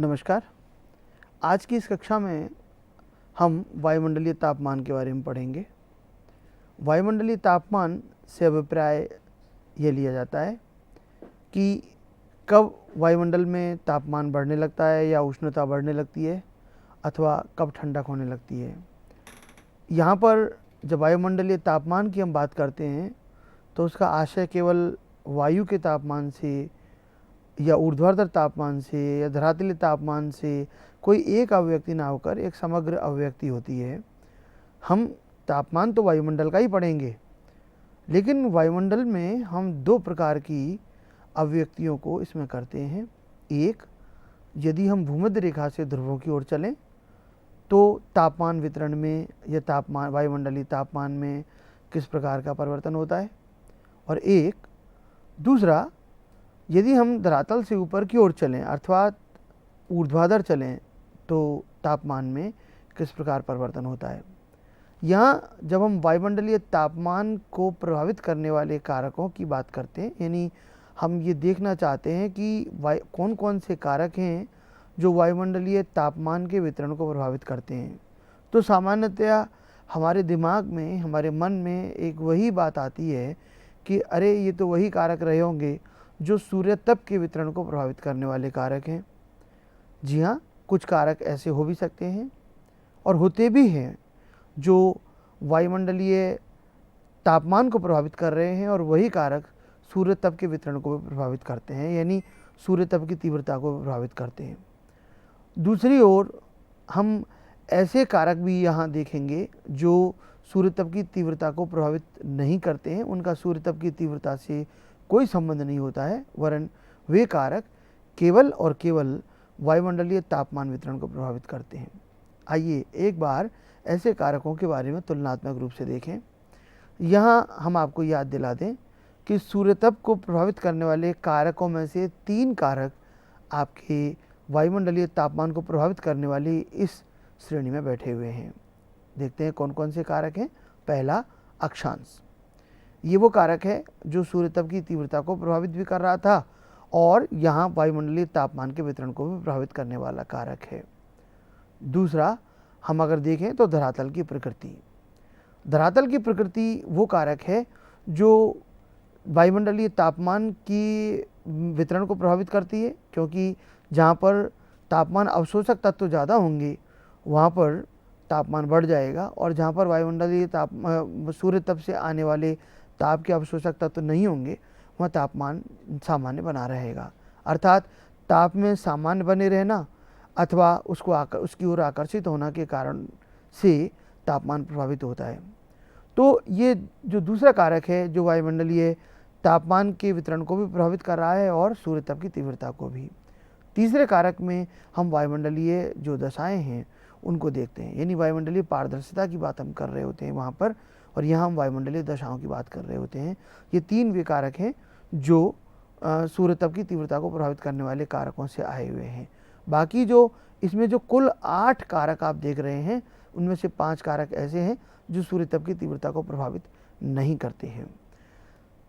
नमस्कार। आज की इस कक्षा में हम वायुमंडलीय तापमान के बारे में पढ़ेंगे। वायुमंडलीय तापमान से अभिप्राय ये लिया जाता है कि कब वायुमंडल में तापमान बढ़ने लगता है या उष्णता बढ़ने लगती है अथवा कब ठंडक होने लगती है। यहाँ पर जब वायुमंडलीय तापमान की हम बात करते हैं तो उसका आशय केवल वायु के तापमान से या ऊर्ध्वाधर तापमान से या धरातलीय तापमान से कोई एक अभिव्यक्ति ना होकर एक समग्र अभिव्यक्ति होती है। हम तापमान तो वायुमंडल का ही पढ़ेंगे, लेकिन वायुमंडल में हम दो प्रकार की अभिव्यक्तियों को इसमें करते हैं। एक, यदि हम भूमध्य रेखा से ध्रुवों की ओर चलें तो तापमान वितरण में या तापमान वायुमंडलीय तापमान में किस प्रकार का परिवर्तन होता है, और एक दूसरा, यदि हम धरातल से ऊपर की ओर चलें अर्थात ऊर्ध्वाधर चलें तो तापमान में किस प्रकार परिवर्तन होता है। यहाँ जब हम वायुमंडलीय तापमान को प्रभावित करने वाले कारकों की बात करते हैं, यानी हम ये देखना चाहते हैं कि कौन कौन से कारक हैं जो वायुमंडलीय तापमान के वितरण को प्रभावित करते हैं, तो सामान्यतया हमारे दिमाग में, हमारे मन में एक वही बात आती है कि अरे ये तो वही कारक रहे होंगे जो सूर्य तप के वितरण को प्रभावित करने वाले कारक हैं। जी हाँ, कुछ कारक ऐसे हो भी सकते हैं और होते भी हैं जो वायुमंडलीय तापमान को प्रभावित कर रहे हैं और वही कारक सूर्य तप के वितरण को भी प्रभावित करते हैं, यानी सूर्य तप की तीव्रता को प्रभावित करते हैं। दूसरी ओर हम ऐसे कारक भी यहाँ देखेंगे जो सूर्य तप की तीव्रता को प्रभावित नहीं करते हैं, उनका सूर्य तप की तीव्रता से कोई संबंध नहीं होता है, वरन वे कारक केवल और केवल वायुमंडलीय तापमान वितरण को प्रभावित करते हैं। आइए एक बार ऐसे कारकों के बारे में तुलनात्मक रूप से देखें। यहाँ हम आपको याद दिला दें कि सूर्यतप को प्रभावित करने वाले कारकों में से 3 कारक आपके वायुमंडलीय तापमान को प्रभावित करने वाली इस श्रेणी में बैठे हुए हैं। देखते हैं कौन कौन से कारक हैं। पहला, अक्षांश। ये वो कारक है जो सूर्यतप की तीव्रता को प्रभावित भी कर रहा था और यहाँ वायुमंडलीय तापमान के वितरण को भी प्रभावित करने वाला कारक है। दूसरा, हम अगर देखें तो धरातल की प्रकृति। धरातल की प्रकृति वो कारक है जो वायुमंडलीय तापमान की वितरण को प्रभावित करती है, क्योंकि जहाँ पर तापमान अवशोषक तत्व ज़्यादा होंगे वहाँ पर तापमान बढ़ जाएगा, और जहाँ पर वायुमंडलीय सूर्य तप से आने वाले ताप के अवशोषक तत्व नहीं होंगे वहाँ तापमान सामान्य बना रहेगा। अर्थात ताप में सामान्य बने रहना अथवा उसकी ओर आकर्षित होना के कारण से तापमान प्रभावित होता है। तो ये जो दूसरा कारक है जो वायुमंडलीय तापमान के वितरण को भी प्रभावित कर रहा है और सूर्य तप की तीव्रता को भी। तीसरे कारक में हम वायुमंडलीय जो दशाएं हैं उनको देखते हैं, यानी वायुमंडलीय पारदर्शिता की बात हम कर रहे होते हैं वहाँ पर, और यहाँ हम वायुमंडलीय दशाओं की बात कर रहे होते हैं। ये 3 वे कारक हैं जो सूर्य तप की तीव्रता को प्रभावित करने वाले कारकों से आए हुए हैं। बाकी जो इसमें जो कुल 8 कारक आप देख रहे हैं उनमें से 5 कारक ऐसे हैं जो सूर्य तप की तीव्रता को प्रभावित नहीं करते हैं।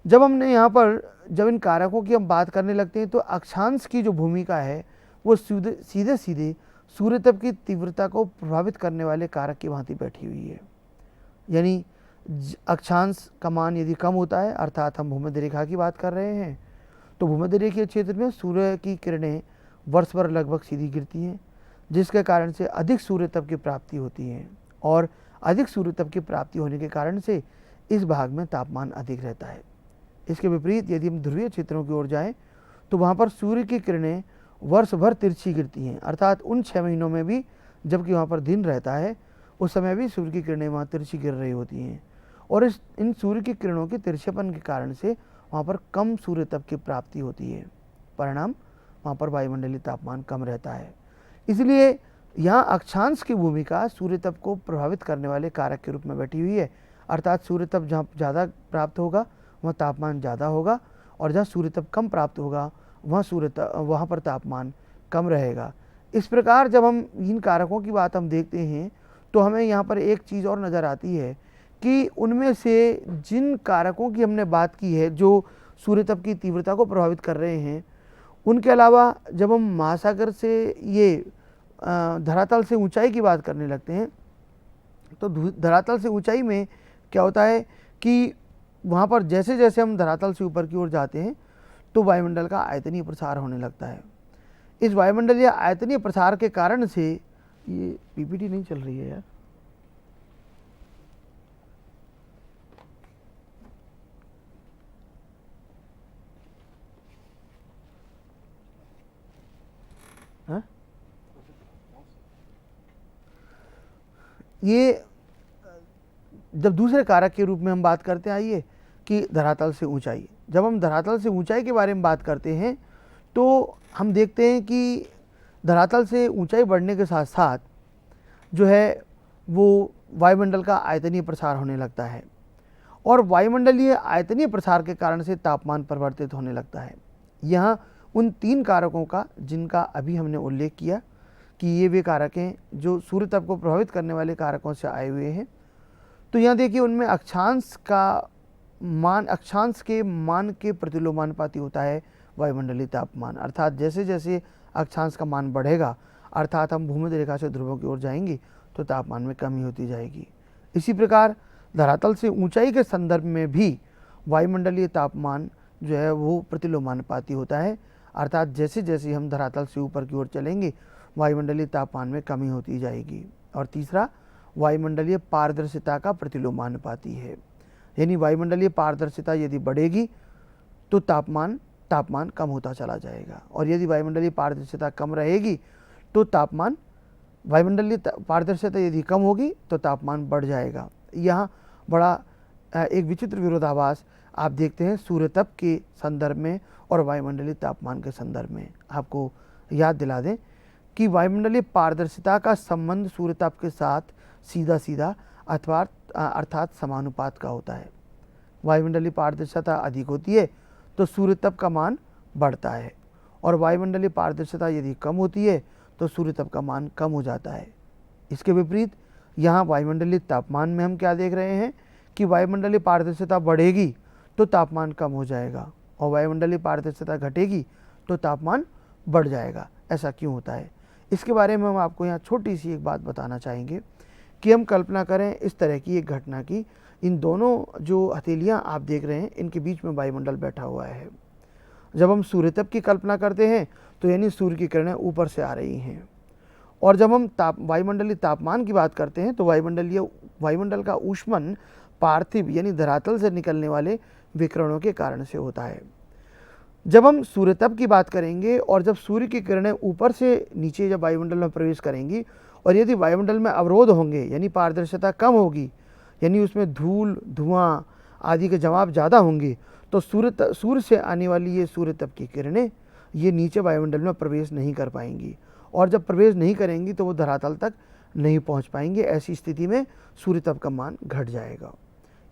जब हमने यहाँ पर जब इन कारकों की हम बात करने लगते हैं तो अक्षांश की जो भूमिका है वो सीधे सीधे सूर्य तप की तीव्रता को प्रभावित करने वाले कारक की भांति बैठी हुई है। यानी अक्षांश का मान यदि कम होता है, अर्थात हम भूमध्य रेखा की बात कर रहे हैं, तो भूमध्य रेखीय क्षेत्र में सूर्य की किरणें वर्ष भर लगभग सीधी गिरती हैं, जिसके कारण से अधिक सूर्य तप की प्राप्ति होती है, और अधिक सूर्य तप की प्राप्ति होने के कारण से इस भाग में तापमान अधिक रहता है। इसके विपरीत यदि हम ध्रुवीय क्षेत्रों की ओर जाएं तो वहाँ पर सूर्य की किरणें वर्ष भर तिरछी गिरती हैं, अर्थात उन 6 महीनों में भी जबकि वहाँ पर दिन रहता है उस समय भी सूर्य की किरणें वहाँ तिरछी गिर रही होती हैं, और इन सूर्य की किरणों के तिरछेपन के कारण से वहाँ पर कम सूर्य तप की प्राप्ति होती है। परिणाम, वहाँ पर वायुमंडलीय तापमान कम रहता है। इसलिए यहाँ अक्षांश की भूमिका सूर्य तप को प्रभावित करने वाले कारक के रूप में बैठी हुई है, अर्थात सूर्य तप जहाँ ज़्यादा प्राप्त होगा वहाँ तापमान ज़्यादा होगा, और जहाँ सूर्य तप कम प्राप्त होगा वहाँ पर तापमान कम रहेगा। इस प्रकार जब हम इन कारकों की बात हम देखते हैं तो हमें यहाँ पर एक चीज़ और नज़र आती है कि उनमें से जिन कारकों की हमने बात की है जो सूर्य तप की तीव्रता को प्रभावित कर रहे हैं उनके अलावा जब हम महासागर से ये धरातल से ऊंचाई की बात करने लगते हैं तो धरातल से ऊंचाई में क्या होता है कि वहाँ पर जैसे जैसे हम धरातल से ऊपर की ओर जाते हैं तो वायुमंडल का आयतनीय प्रसार होने लगता है। इस वायुमंडलीय आयतनीय प्रसार के कारण से ये पीपीटी नहीं चल रही है यार, हाँ? ये जब दूसरे कारक के रूप में हम बात करते हैं, आइए कि धरातल से ऊंचाई, जब हम धरातल से ऊंचाई के बारे में बात करते हैं तो हम देखते हैं कि धरातल से ऊंचाई बढ़ने के साथ साथ जो है वो वायुमंडल का आयतनीय प्रसार होने लगता है और वायुमंडलीय आयतनीय प्रसार के कारण से तापमान परिवर्तित होने लगता है। यहाँ उन 3 कारकों का जिनका अभी हमने उल्लेख किया कि ये वे कारक हैं जो सूर्य तप को प्रभावित करने वाले कारकों से आए हुए हैं। तो यहाँ देखिए उनमें अक्षांश के मान के प्रतिलोमानुपाती होता है वायुमंडलीय तापमान, अर्थात जैसे जैसे अक्षांश का मान बढ़ेगा अर्थात हम भूमध्य रेखा से ध्रुवों की ओर जाएंगे तो तापमान में कमी होती जाएगी। इसी प्रकार धरातल से ऊंचाई के संदर्भ में भी वायुमंडलीय तापमान जो है वो प्रतिलोमानुपाती होता है, अर्थात जैसे जैसे हम धरातल से ऊपर की ओर चलेंगे वायुमंडलीय तापमान में कमी होती जाएगी। और तीसरा वायुमंडलीय पारदर्शिता का प्रतिलोमानुपाती है, यानी वायुमंडलीय पारदर्शिता यदि बढ़ेगी तो तापमान कम होता चला जाएगा और यदि वायुमंडलीय पारदर्शिता कम रहेगी तो वायुमंडलीय पारदर्शिता यदि कम होगी तो तापमान बढ़ जाएगा। यहाँ बड़ा एक विचित्र विरोधाभास आप देखते हैं सूर्य तप के संदर्भ में और वायुमंडलीय तापमान के संदर्भ में। आपको याद दिला दें कि वायुमंडलीय पारदर्शिता का संबंध सूर्य तप के साथ सीधा सीधा अर्थात समानुपात का होता है। वायुमंडलीय पारदर्शिता अधिक होती है तो सूर्य तप का मान बढ़ता है और वायुमंडलीय पारदर्शिता यदि कम होती है तो सूर्य तप का मान कम हो जाता है। इसके विपरीत यहाँ वायुमंडलीय तापमान में हम क्या देख रहे हैं कि वायुमंडलीय पारदर्शिता बढ़ेगी तो तापमान कम हो जाएगा और वायुमंडलीय पारदर्शिता घटेगी तो तापमान बढ़ जाएगा। ऐसा क्यों होता है, इसके बारे में हम आपको यहाँ छोटी सी एक बात बताना चाहेंगे कि हम कल्पना करें इस तरह की एक घटना की, इन दोनों जो हथेलियाँ आप देख रहे हैं इनके बीच में वायुमंडल बैठा हुआ है। जब हम सूर्य तप की कल्पना करते हैं तो यानी सूर्य की किरणें ऊपर से आ रही हैं और जब हम वायुमंडलीय तापमान की बात करते हैं तो वायुमंडल का ऊष्मन पार्थिव यानी धरातल से निकलने वाले विकिरणों के कारण से होता है। जब हम सूर्य तप की बात करेंगे और जब सूर्य की किरणें ऊपर से नीचे जब वायुमंडल में प्रवेश करेंगी और यदि वायुमंडल में अवरोध होंगे यानी पारदर्शिता कम होगी यानी उसमें धूल धुआं आदि के जमाव ज़्यादा होंगे तो सूर्य से आने वाली ये सूर्य तप की किरणें ये नीचे वायुमंडल में प्रवेश नहीं कर पाएंगी और जब प्रवेश नहीं करेंगी तो वो धरातल तक नहीं पहुंच पाएंगे। ऐसी स्थिति में सूर्य तप का मान घट जाएगा।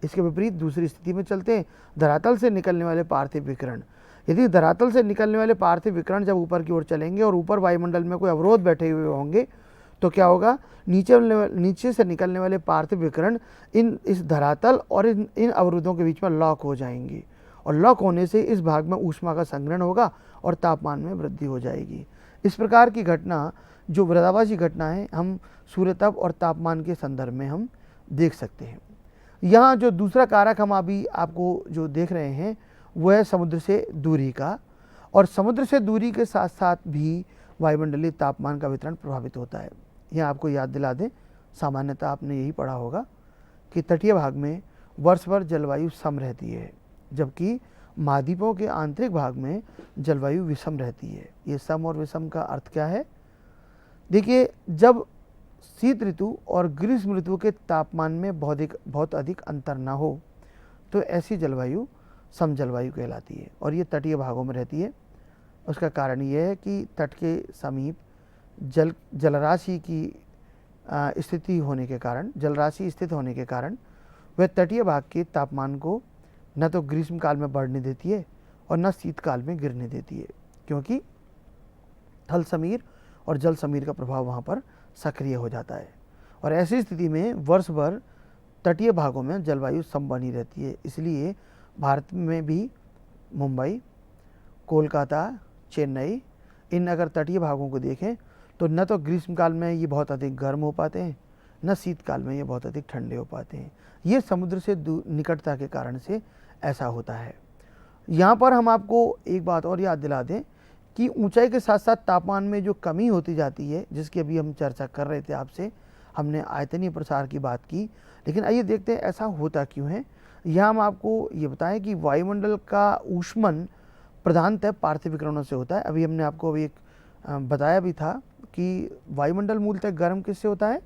इसके विपरीत दूसरी स्थिति में चलते हैं, धरातल से निकलने वाले पार्थिव विकिरण। यदि धरातल से निकलने वाले पार्थिव विकिरण जब ऊपर की ओर चलेंगे और ऊपर वायुमंडल में कोई अवरोध बैठे हुए होंगे तो क्या होगा, नीचे से निकलने वाले पार्थिव विकिरण इस धरातल और इन अवरोधों के बीच में लॉक हो जाएंगे और लॉक होने से इस भाग में ऊष्मा का संग्रहण होगा और तापमान में वृद्धि हो जाएगी। इस प्रकार की घटना जो विरोधाभासी घटना है हम सूर्य तप और तापमान के संदर्भ में हम देख सकते हैं। यहाँ जो दूसरा कारक हम अभी आपको जो देख रहे हैं वह है समुद्र से दूरी का, और समुद्र से दूरी के साथ साथ भी वायुमंडलीय तापमान का वितरण प्रभावित होता है। यहाँ आपको याद दिला दें, सामान्यतः आपने यही पढ़ा होगा कि तटीय भाग में वर्ष भर जलवायु सम रहती है जबकि महाद्वीपों के आंतरिक भाग में जलवायु विषम रहती है। ये सम और विषम का अर्थ क्या है, देखिए जब शीत ऋतु और ग्रीष्म ऋतु के तापमान में बहुत अधिक अंतर ना हो तो ऐसी जलवायु सम जलवायु कहलाती है और ये तटीय भागों में रहती है। उसका कारण ये है कि तट के समीप जलराशि की स्थिति होने के कारण, जलराशि स्थित होने के कारण वह तटीय भाग के तापमान को न तो ग्रीष्म काल में बढ़ने देती है और न शीतकाल में गिरने देती है, क्योंकि थल समीर और जल समीर का प्रभाव वहाँ पर सक्रिय हो जाता है और ऐसी स्थिति में वर्ष भर तटीय भागों में जलवायु सम बनी रहती है। इसलिए भारत में भी मुंबई, कोलकाता, चेन्नई, इन अगर तटीय भागों को देखें तो न तो ग्रीष्मकाल में ये बहुत अधिक गर्म हो पाते हैं, न शीतकाल में ये बहुत अधिक ठंडे हो पाते हैं। ये समुद्र से निकटता के कारण से ऐसा होता है। यहाँ पर हम आपको एक बात और याद दिला दें कि ऊंचाई के साथ साथ तापमान में जो कमी होती जाती है, जिसकी अभी हम चर्चा कर रहे थे आपसे, हमने आयतनीय प्रसार की बात की, लेकिन आइए देखते हैं ऐसा होता क्यों है। यहाँ हम आपको ये बताएं कि वायुमंडल का ऊष्मन प्रधानतः पार्थिव विकिरणों से होता है। अभी हमने आपको अभी एक बताया भी था कि वायुमंडल मूलतः गर्म किससे होता है?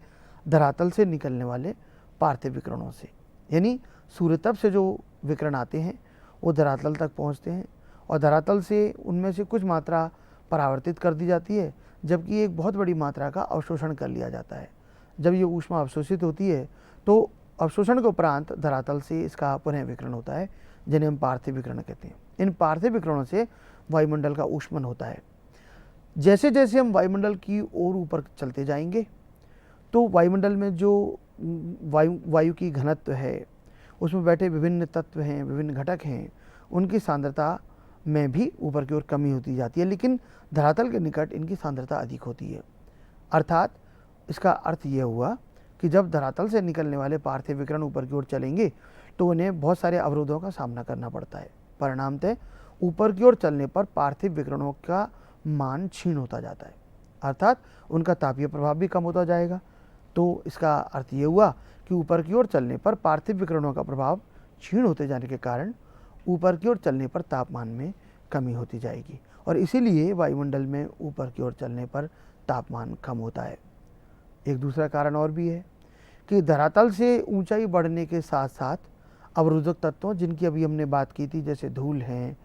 धरातल से निकलने वाले पार्थिव विकिरणों से। यानी सूर्य तप से जो विकिरण आते हैं वो धरातल तक पहुंचते हैं और धरातल से उनमें से कुछ मात्रा परावर्तित कर दी जाती है, जबकि एक बहुत बड़ी मात्रा का अवशोषण कर लिया जाता है। जब ये ऊष्मा अवशोषित होती है तो अवशोषण के उपरांत धरातल से इसका पुनः विकिरण होता है, जिन्हें हम पार्थिव विकिरण कहते हैं। इन पार्थिव विकिरणों से वायुमंडल का ऊष्मन होता है। जैसे जैसे हम वायुमंडल की ओर ऊपर चलते जाएंगे तो वायुमंडल में जो वायु की घनत्व है, उसमें बैठे विभिन्न तत्व हैं, विभिन्न घटक हैं, उनकी सांद्रता में भी ऊपर की ओर कमी होती जाती है, लेकिन धरातल के निकट इनकी सांद्रता अधिक होती है। अर्थात इसका अर्थ यह हुआ कि जब धरातल से निकलने वाले पार्थिव विकिरण ऊपर की ओर चलेंगे तो उन्हें बहुत सारे अवरोधों का सामना करना पड़ता है। परिणामतः ऊपर की ओर चलने पर पार्थिव विकिरणों का मान क्षीण होता जाता है, अर्थात उनका तापीय प्रभाव भी कम होता जाएगा। तो इसका अर्थ ये हुआ कि ऊपर की ओर चलने पर पार्थिव विकिरणों का प्रभाव क्षीण होते जाने के कारण ऊपर की ओर चलने पर तापमान में कमी होती जाएगी और इसीलिए वायुमंडल में ऊपर की ओर चलने पर तापमान कम होता है। एक दूसरा कारण और भी है कि धरातल से ऊंचाई बढ़ने के साथ साथ अवरोधक तत्वों, जिनकी अभी हमने बात की थी, जैसे धूल हैं,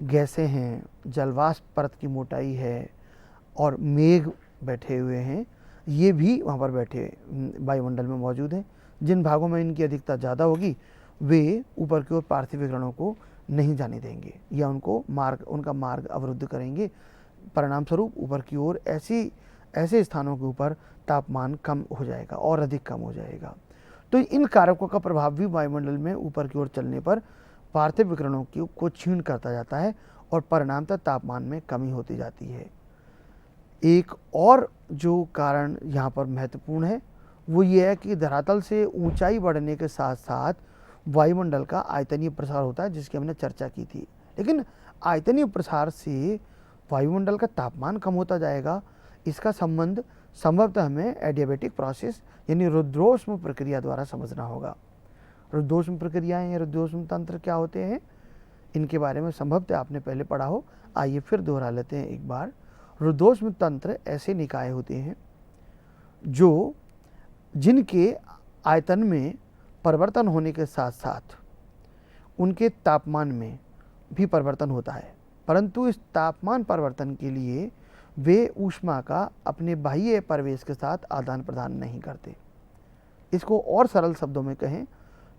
गैसें हैं, जलवाष्प परत की मोटाई है और मेघ बैठे हुए हैं, ये भी वहाँ पर बैठे वायुमंडल में मौजूद हैं। जिन भागों में इनकी अधिकता ज़्यादा होगी वे ऊपर की ओर पार्थिव विकिरणों को नहीं जाने देंगे या उनका मार्ग अवरुद्ध करेंगे। परिणाम स्वरूप ऊपर की ओर ऐसे स्थानों के ऊपर तापमान कम हो जाएगा और अधिक कम हो जाएगा। तो इन कारकों का प्रभाव भी वायुमंडल में ऊपर की ओर चलने पर पार्थिव विकिरणों को क्षीण करता जाता है और परिणामतः तापमान में कमी होती जाती है। एक और जो कारण यहाँ पर महत्वपूर्ण है वो ये है कि धरातल से ऊंचाई बढ़ने के साथ साथ वायुमंडल का आयतनीय प्रसार होता है, जिसकी हमने चर्चा की थी। लेकिन आयतनीय प्रसार से वायुमंडल का तापमान कम होता जाएगा, इसका संबंध संभवतः हमें एडियाबेटिक प्रोसेस यानी रुद्रोष्म प्रक्रिया द्वारा समझना होगा। रुद्रोष्म प्रक्रियाएं या रुद्रोष्म तंत्र क्या होते हैं, इनके बारे में संभवतः आपने पहले पढ़ा हो। आइए फिर दोहरा लेते हैं एक बार। रुद्रोष्म तंत्र ऐसे निकाय होते हैं जिनके आयतन में परिवर्तन होने के साथ साथ उनके तापमान में भी परिवर्तन होता है, परंतु इस तापमान परिवर्तन के लिए वे ऊष्मा का अपने बाह्य परिवेश के साथ आदान प्रदान नहीं करते। इसको और सरल शब्दों में कहें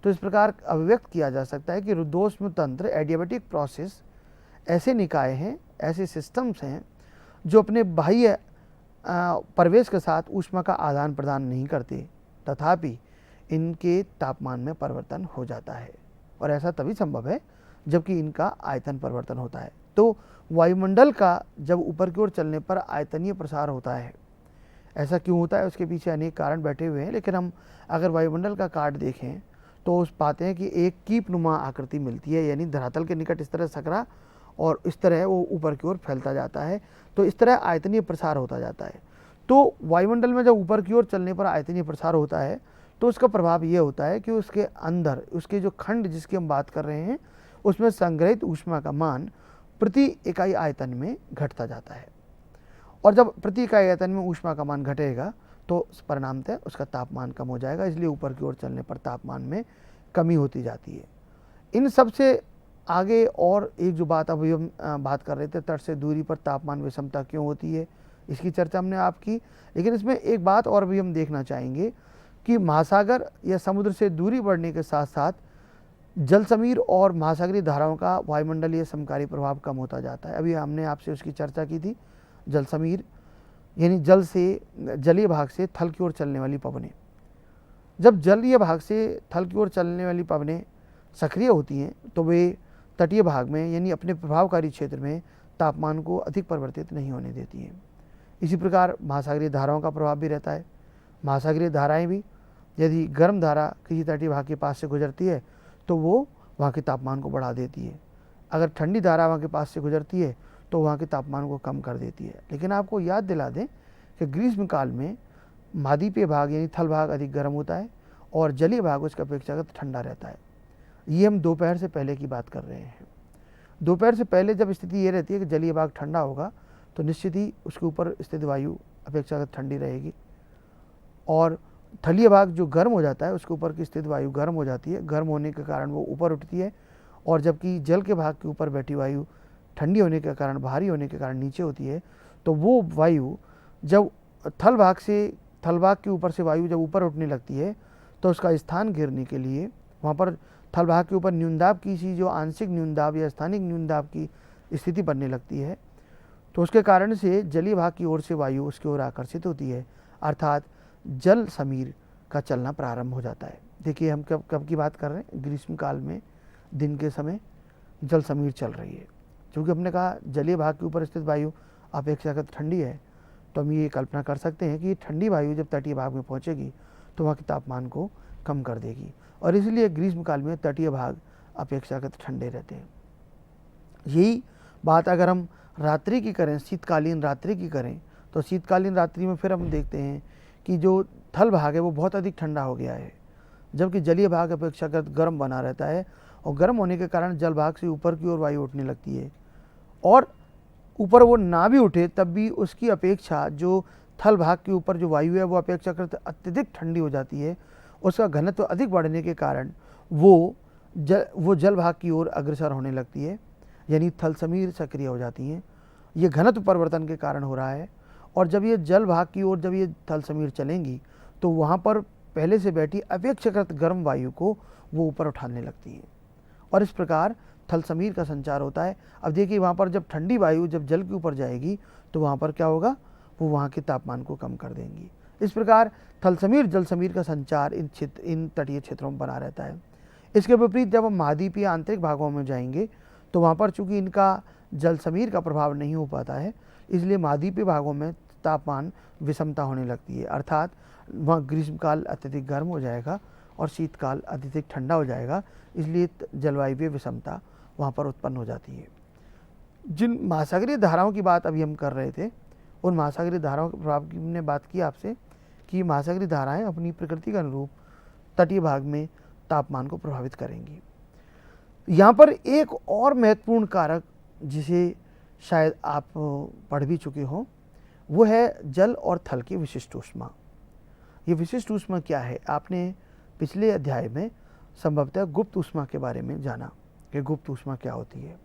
तो इस प्रकार अभिव्यक्त किया जा सकता है कि रुद्रोष्म तंत्र एडियाबेटिक प्रोसेस ऐसे निकाय हैं, ऐसे सिस्टम्स हैं जो अपने बाह्य परिवेश के साथ ऊष्मा का आदान प्रदान नहीं करते, तथापि इनके तापमान में परिवर्तन हो जाता है और ऐसा तभी संभव है जबकि इनका आयतन परिवर्तन होता है। तो वायुमंडल का जब ऊपर की ओर चलने पर आयतनीय प्रसार होता है, ऐसा क्यों होता है उसके पीछे अनेक कारण बैठे हुए हैं, लेकिन हम अगर वायुमंडल का काट देखें तो उस पाते हैं कि एक कीपनुमा आकृति मिलती है, यानी धरातल के निकट इस तरह सकरा और इस तरह वो ऊपर की ओर फैलता जाता है। तो इस तरह आयतनीय प्रसार होता जाता है। तो वायुमंडल में जब ऊपर की ओर चलने पर आयतनीय प्रसार होता है तो उसका प्रभाव ये होता है कि उसके अंदर उसके जो खंड जिसकी हम बात कर रहे हैं उसमें संग्रहित ऊष्मा का मान प्रति इकाई आयतन में घटता जाता है और जब प्रति इकाई आयतन में ऊष्मा का मान घटेगा तो परिणामतः उसका तापमान कम हो जाएगा, इसलिए ऊपर की ओर चलने पर तापमान में कमी होती जाती है। इन सब से आगे और एक जो बात अभी हम बात कर रहे थे, तट से दूरी पर तापमान विषमता क्यों होती है, इसकी चर्चा हमने आप की। लेकिन इसमें एक बात और भी हम देखना चाहेंगे कि महासागर या समुद्र से दूरी बढ़ने के साथ साथ जल समीर और महासागरीय धाराओं का वायुमंडलीय समकारी प्रभाव कम होता जाता है। अभी हमने आपसे उसकी चर्चा की थी। जल समीर यानी जलीय भाग से थल की ओर चलने वाली पवनें। जब जलीय भाग से थल की ओर चलने वाली पवनें सक्रिय होती हैं तो वे तटीय भाग में यानी अपने प्रभावकारी क्षेत्र में तापमान को अधिक परिवर्तित नहीं होने देती हैं। इसी प्रकार महासागरीय धाराओं का प्रभाव भी रहता है। महासागरीय धाराएं भी यदि गर्म धारा किसी तटीय भाग के पास से गुजरती है तो वो वहाँ के तापमान को बढ़ा देती है। अगर ठंडी धारा वहाँ के पास से गुजरती है तो वहाँ के तापमान को कम कर देती है। लेकिन आपको याद दिला दें कि ग्रीष्म काल में महाद्वीपीय भाग यानी थल भाग अधिक गर्म होता है और जलीय भाग उसका अपेक्षाकृत ठंडा रहता है। ये हम दोपहर से पहले की बात कर रहे हैं। दोपहर से पहले जब स्थिति ये रहती है कि जलीय भाग ठंडा होगा तो निश्चित ही उसके ऊपर स्थित वायु अपेक्षाकृत ठंडी रहेगी, और थलीय भाग जो गर्म हो जाता है उसके ऊपर की स्थित वायु गर्म हो जाती है। गर्म होने के कारण वो ऊपर उठती है, और जबकि जल के भाग के ऊपर बैठी वायु ठंडी होने के कारण, भारी होने के कारण नीचे होती है। तो वो वायु जब थल भाग के ऊपर से वायु जब ऊपर उठने लगती है तो उसका स्थान घेरने के लिए वहाँ पर थल भाग के ऊपर न्यूनदाब की सी जो आंशिक न्यूनदाब या स्थानिक न्यूनदाब की स्थिति बनने लगती है। तो उसके कारण से जलीय भाग की ओर से वायु उसकी ओर आकर्षित होती है, अर्थात जल समीर का चलना प्रारंभ हो जाता है। देखिए हम कब की बात कर रहे हैं, ग्रीष्म काल में दिन के समय जल समीर चल रही है। क्योंकि हमने कहा जलीय भाग के ऊपर स्थित वायु अपेक्षाकृत ठंडी है, तो हम ये कल्पना कर सकते हैं कि ठंडी वायु जब तटीय भाग में पहुंचेगी तो वहाँ के तापमान को कम कर देगी, और इसलिए ग्रीष्म काल में तटीय भाग अपेक्षाकृत ठंडे रहते हैं। यही बात अगर हम रात्रि की करें, शीतकालीन रात्रि की करें, तो शीतकालीन रात्रि में फिर हम देखते हैं कि जो थल भाग है वो बहुत अधिक ठंडा हो गया है, जबकि जलीय भाग अपेक्षाकृत गर्म बना रहता है, और गर्म होने के कारण जल भाग से ऊपर की ओर वायु उठने लगती है। और ऊपर वो ना भी उठे तब भी उसकी अपेक्षा जो थल भाग के ऊपर जो वायु है वो अपेक्षाकृत अत्यधिक ठंडी हो जाती है। उसका घनत्व अधिक बढ़ने के कारण वो जल भाग की ओर अग्रसर होने लगती है, यानी थल समीर सक्रिय हो जाती हैं। ये घनत्व परिवर्तन के कारण हो रहा है, और जब ये जल भाग की ओर जब ये थल समीर चलेंगी तो वहाँ पर पहले से बैठी अपेक्षाकृत गर्म वायु को वो ऊपर उठाने लगती है, और इस प्रकार थल समीर का संचार होता है। अब देखिए वहाँ पर जब ठंडी वायु जब जल के ऊपर जाएगी तो वहाँ पर क्या होगा, वो वहाँ के तापमान को कम कर देंगी। इस प्रकार थल समीर जल समीर का संचार इन तटीय क्षेत्रों में बना रहता है। इसके विपरीत जब हम महाद्वीपीय आंतरिक भागों में जाएंगे तो वहाँ पर चूँकि इनका जल समीर का प्रभाव नहीं हो पाता है, इसलिए महाद्वीपीय भागों में तापमान विषमता होने लगती है, अर्थात वहाँ ग्रीष्मकाल अत्यधिक गर्म हो जाएगा और शीतकाल अत्यधिक ठंडा हो जाएगा। इसलिए जलवायु विषमता वहाँ पर उत्पन्न हो जाती है। जिन महासागरीय धाराओं की बात अभी हम कर रहे थे, उन महासागरीय धाराओं के प्रभाव की हमने बात की आपसे कि महासागरीय धाराएं अपनी प्रकृति के अनुरूप तटीय भाग में तापमान को प्रभावित करेंगी। यहाँ पर एक और महत्वपूर्ण कारक जिसे शायद आप पढ़ भी चुके हों, वो है जल और थल की विशिष्ट ऊष्मा। ये विशिष्ट ऊष्मा क्या है, आपने पिछले अध्याय में संभवतः गुप्त ऊष्मा के बारे में जाना कि गुप्त ऊष्मा क्या होती है।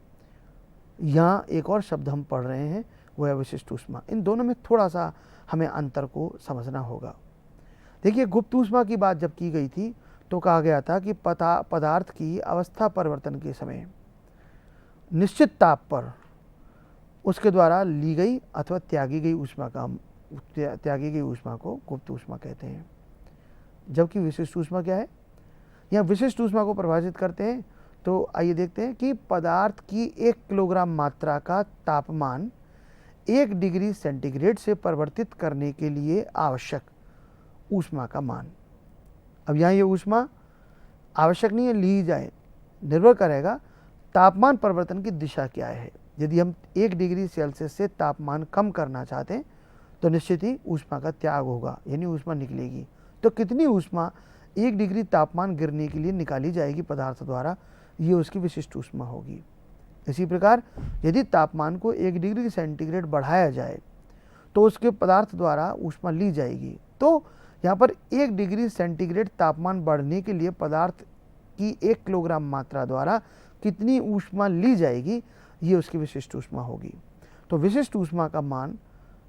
यहाँ एक और शब्द हम पढ़ रहे हैं, वो है विशिष्ट ऊष्मा। इन दोनों में थोड़ा सा हमें अंतर को समझना होगा। देखिए गुप्त ऊष्मा की बात जब की गई थी तो कहा गया था कि पदार्थ की अवस्था परिवर्तन के समय निश्चित ताप पर उसके द्वारा ली गई अथवा त्यागी गई ऊष्मा को गुप्त ऊष्मा कहते हैं। जबकि विशिष्ट ऊष्मा क्या है, यहाँ विशिष्ट ऊष्मा को परिभाषित करते हैं। तो आइए देखते हैं कि पदार्थ की 1 किलोग्राम मात्रा का तापमान 1 डिग्री सेंटीग्रेड से परिवर्तित करने के लिए आवश्यक ऊष्मा का मान। अब यहाँ ये ऊष्मा आवश्यक नहीं है ली जाए, निर्भर करेगा तापमान परिवर्तन की दिशा क्या है। यदि हम 1 डिग्री सेल्सियस से तापमान कम करना चाहते हैं तो निश्चित ही ऊष्मा का त्याग होगा, यानी ऊष्मा निकलेगी। तो कितनी ऊष्मा 1 डिग्री तापमान गिरने के लिए निकाली जाएगी पदार्थ द्वारा, ये उसकी विशिष्ट ऊष्मा होगी। इसी प्रकार यदि तापमान को 1 डिग्री सेंटीग्रेड बढ़ाया जाए तो उसके पदार्थ द्वारा ऊष्मा ली जाएगी। तो यहाँ पर 1 डिग्री सेंटीग्रेड तापमान बढ़ने के लिए पदार्थ की 1 किलोग्राम मात्रा द्वारा कितनी ऊष्मा ली जाएगी, ये उसकी विशिष्ट ऊष्मा होगी। तो विशिष्ट ऊष्मा का मान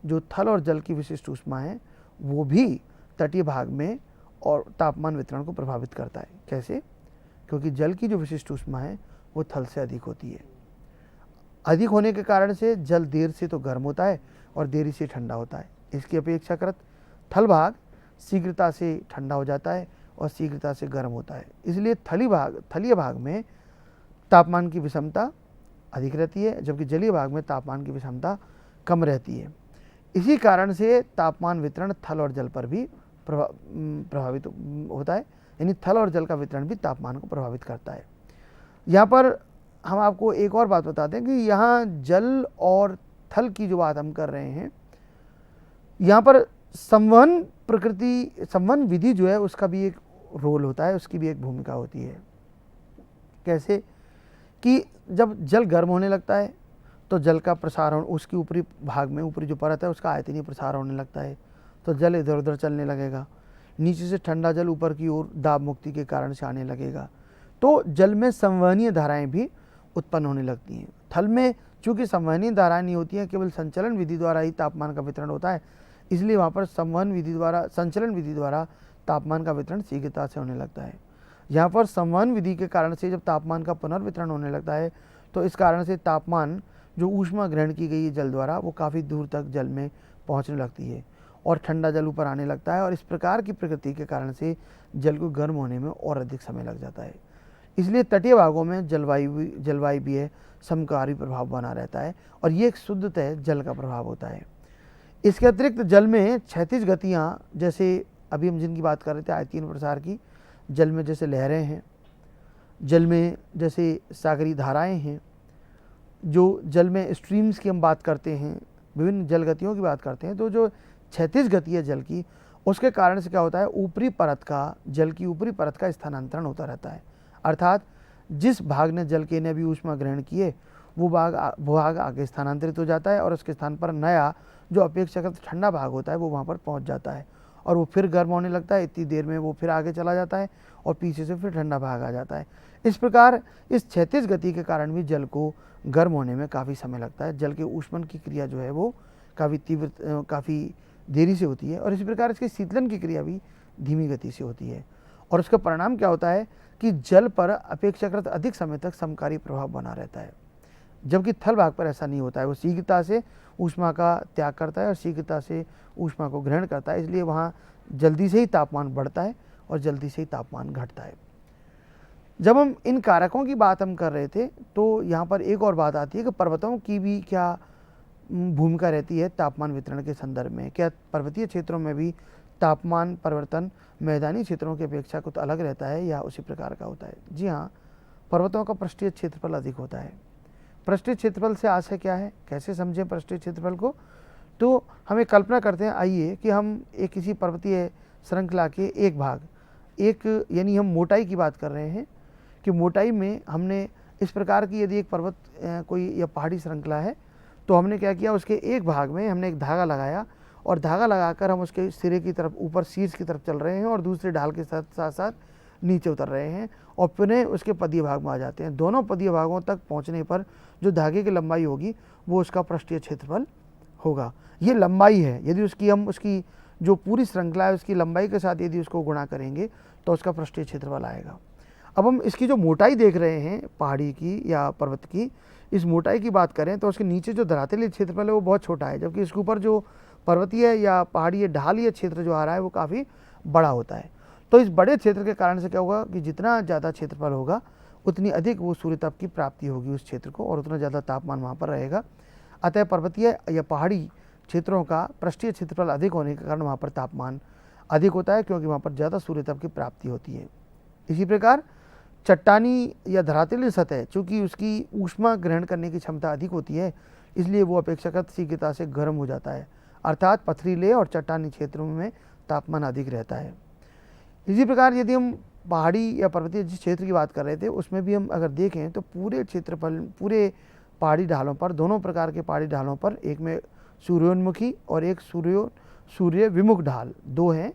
जो थल और जल की विशिष्ट ऊष्मा है वो भी तटीय भाग में और तापमान वितरण को प्रभावित करता है। कैसे? क्योंकि जल की जो विशिष्ट ऊष्मा है वो थल से अधिक होती है। अधिक होने के कारण से जल देर से तो गर्म होता है और देरी से ठंडा होता है। इसकी अपेक्षाकृत थल भाग शीघ्रता से ठंडा हो जाता है और शीघ्रता से गर्म होता है। इसलिए थलीय भाग में तापमान की विषमता अधिक रहती है, जबकि जलीय भाग में तापमान की विषमता कम रहती है। इसी कारण से तापमान वितरण थल और जल पर भी प्रभावित होता है, यानी थल और जल का वितरण भी तापमान को प्रभावित करता है। यहाँ पर हम आपको एक और बात बताते हैं कि यहाँ जल और थल की जो बात हम कर रहे हैं, यहाँ पर संवहन विधि जो है उसका भी एक रोल होता है, उसकी भी एक भूमिका होती है। कैसे कि जब जल गर्म होने लगता है तो जल का प्रसारण उसकी ऊपरी भाग में, ऊपरी जो परत है उसका आयतनीय प्रसार होने लगता है, तो जल इधर उधर चलने लगेगा। नीचे से ठंडा जल ऊपर की ओर दाब मुक्ति के कारण से आने लगेगा, तो जल में संवहनीय धाराएं भी उत्पन्न होने लगती हैं। थल में चूंकि संवहनीय धाराएं नहीं होती हैं, केवल संचलन विधि द्वारा ही तापमान का वितरण होता है, इसलिए वहाँ पर संचलन विधि द्वारा तापमान का वितरण शीघ्रता से होने लगता है। यहाँ पर संवहन विधि के कारण से जब तापमान का पुनर्वितरण होने लगता है, तो इस कारण से तापमान जो ऊष्मा ग्रहण की गई है जल द्वारा वो काफ़ी दूर तक जल में पहुँचने लगती है और ठंडा जल ऊपर आने लगता है, और इस प्रकार की प्रकृति के कारण से जल को गर्म होने में और अधिक समय लग जाता है। इसलिए तटीय भागों में जलवायु समकारी प्रभाव बना रहता है, और ये एक शुद्धतः जल का प्रभाव होता है। इसके अतिरिक्त जल में क्षैतिज गतियाँ, जैसे अभी हम जिनकी बात कर रहे थे आयतीय प्रसार की, जल में जैसे लहरें हैं, जल में जैसे सागरीय धाराएं हैं, जो जल में स्ट्रीम्स की हम बात करते हैं, विभिन्न जल गतियों की बात करते हैं, तो जो क्षैतिज गति है जल की, उसके कारण से क्या होता है, जल की ऊपरी परत का स्थानांतरण होता रहता है। अर्थात जिस भाग ने जल के ने भी ऊष्मा ग्रहण किए वो भाग आगे स्थानांतरित हो जाता है, और उसके स्थान पर नया जो अपेक्षाकृत ठंडा भाग होता है वो वहाँ पर पहुँच जाता है, और वो फिर गर्म होने लगता है। इतनी देर में वो फिर आगे चला जाता है और पीछे से फिर ठंडा भाग आ जाता है। इस प्रकार इस क्षैतिज गति के कारण भी जल को गर्म होने में काफ़ी समय लगता है। जल के ऊष्मन की क्रिया जो है वो काफ़ी देरी से होती है, और इसी प्रकार इसके शीतलन की क्रिया भी धीमी गति से होती है, और उसका परिणाम क्या होता है कि जल पर अपेक्षाकृत अधिक समय तक समकारी प्रभाव बना रहता है, जबकि थल भाग पर ऐसा नहीं होता है। वो शीघ्रता से ऊष्मा का त्याग करता है और शीघ्रता से ऊष्मा को ग्रहण करता है, इसलिए वहाँ जल्दी से ही तापमान बढ़ता है और जल्दी से ही तापमान घटता है। जब हम इन कारकों की बात हम कर रहे थे, तो यहाँ पर एक और बात आती है कि पर्वतों की भी क्या भूमिका रहती है तापमान वितरण के संदर्भ में। क्या पर्वतीय क्षेत्रों में भी तापमान परिवर्तन मैदानी क्षेत्रों की अपेक्षा कुछ अलग रहता है या उसी प्रकार का होता है? जी हाँ, पर्वतों का पृष्ठीय क्षेत्रफल अधिक होता है। पृष्ठीय क्षेत्रफल से आशय क्या है, कैसे समझें पृष्ठीय क्षेत्रफल को? तो हमें कल्पना करते हैं, आइए कि हम एक किसी पर्वतीय श्रृंखला के यानी हम मोटाई की बात कर रहे हैं कि मोटाई में हमने इस प्रकार की, यदि एक पर्वत कोई या पहाड़ी श्रृंखला है, तो हमने क्या किया, उसके एक भाग में हमने एक धागा लगाया, और धागा लगाकर हम उसके सिरे की तरफ, ऊपर शीर्ष की तरफ चल रहे हैं, और दूसरे ढाल के साथ साथ नीचे उतर रहे हैं, और पुनः उसके पदीय भाग में आ जाते हैं। दोनों पदीय भागों तक पहुंचने पर जो धागे की लंबाई होगी वो उसका पृष्ठीय क्षेत्रफल होगा। ये लंबाई है, यदि उसकी जो पूरी श्रृंखला है उसकी लंबाई के साथ यदि उसको गुणा करेंगे तो उसका पृष्ठीय क्षेत्रफल आएगा। अब हम इसकी जो मोटाई देख रहे हैं पहाड़ी की या पर्वत की, इस मोटाई की बात करें तो उसके नीचे जो धरातलीय क्षेत्रफल है वो बहुत छोटा है, जबकि इसके ऊपर जो पर्वतीय या पहाड़ी ढालीय क्षेत्र जो आ रहा है वो काफ़ी बड़ा होता है। तो इस बड़े क्षेत्र के कारण से क्या होगा कि जितना ज़्यादा क्षेत्रफल होगा उतनी अधिक वो सूर्य ताप की प्राप्ति होगी उस क्षेत्र को, और उतना ज़्यादा तापमान वहाँ पर रहेगा। अतः पर्वतीय या पहाड़ी क्षेत्रों का पृष्ठीय क्षेत्रफल अधिक होने के कारण वहाँ पर तापमान अधिक होता है, क्योंकि वहाँ पर ज़्यादा सूर्य ताप की प्राप्ति होती है। इसी प्रकार चट्टानी या धरातलीय सतह, चूँकि उसकी ऊष्मा ग्रहण करने की क्षमता अधिक होती है, इसलिए वो अपेक्षाकृत शीघ्रता से गर्म हो जाता है, अर्थात पथरीले और चट्टानी क्षेत्रों में तापमान अधिक रहता है। इसी प्रकार यदि हम पहाड़ी या पर्वतीय जिस क्षेत्र की बात कर रहे थे उसमें भी हम अगर देखें तो पूरे पहाड़ी ढालों पर, दोनों प्रकार के पहाड़ी ढालों पर, एक में सूर्योन्मुखी और एक सूर्य विमुख ढाल, दो हैं,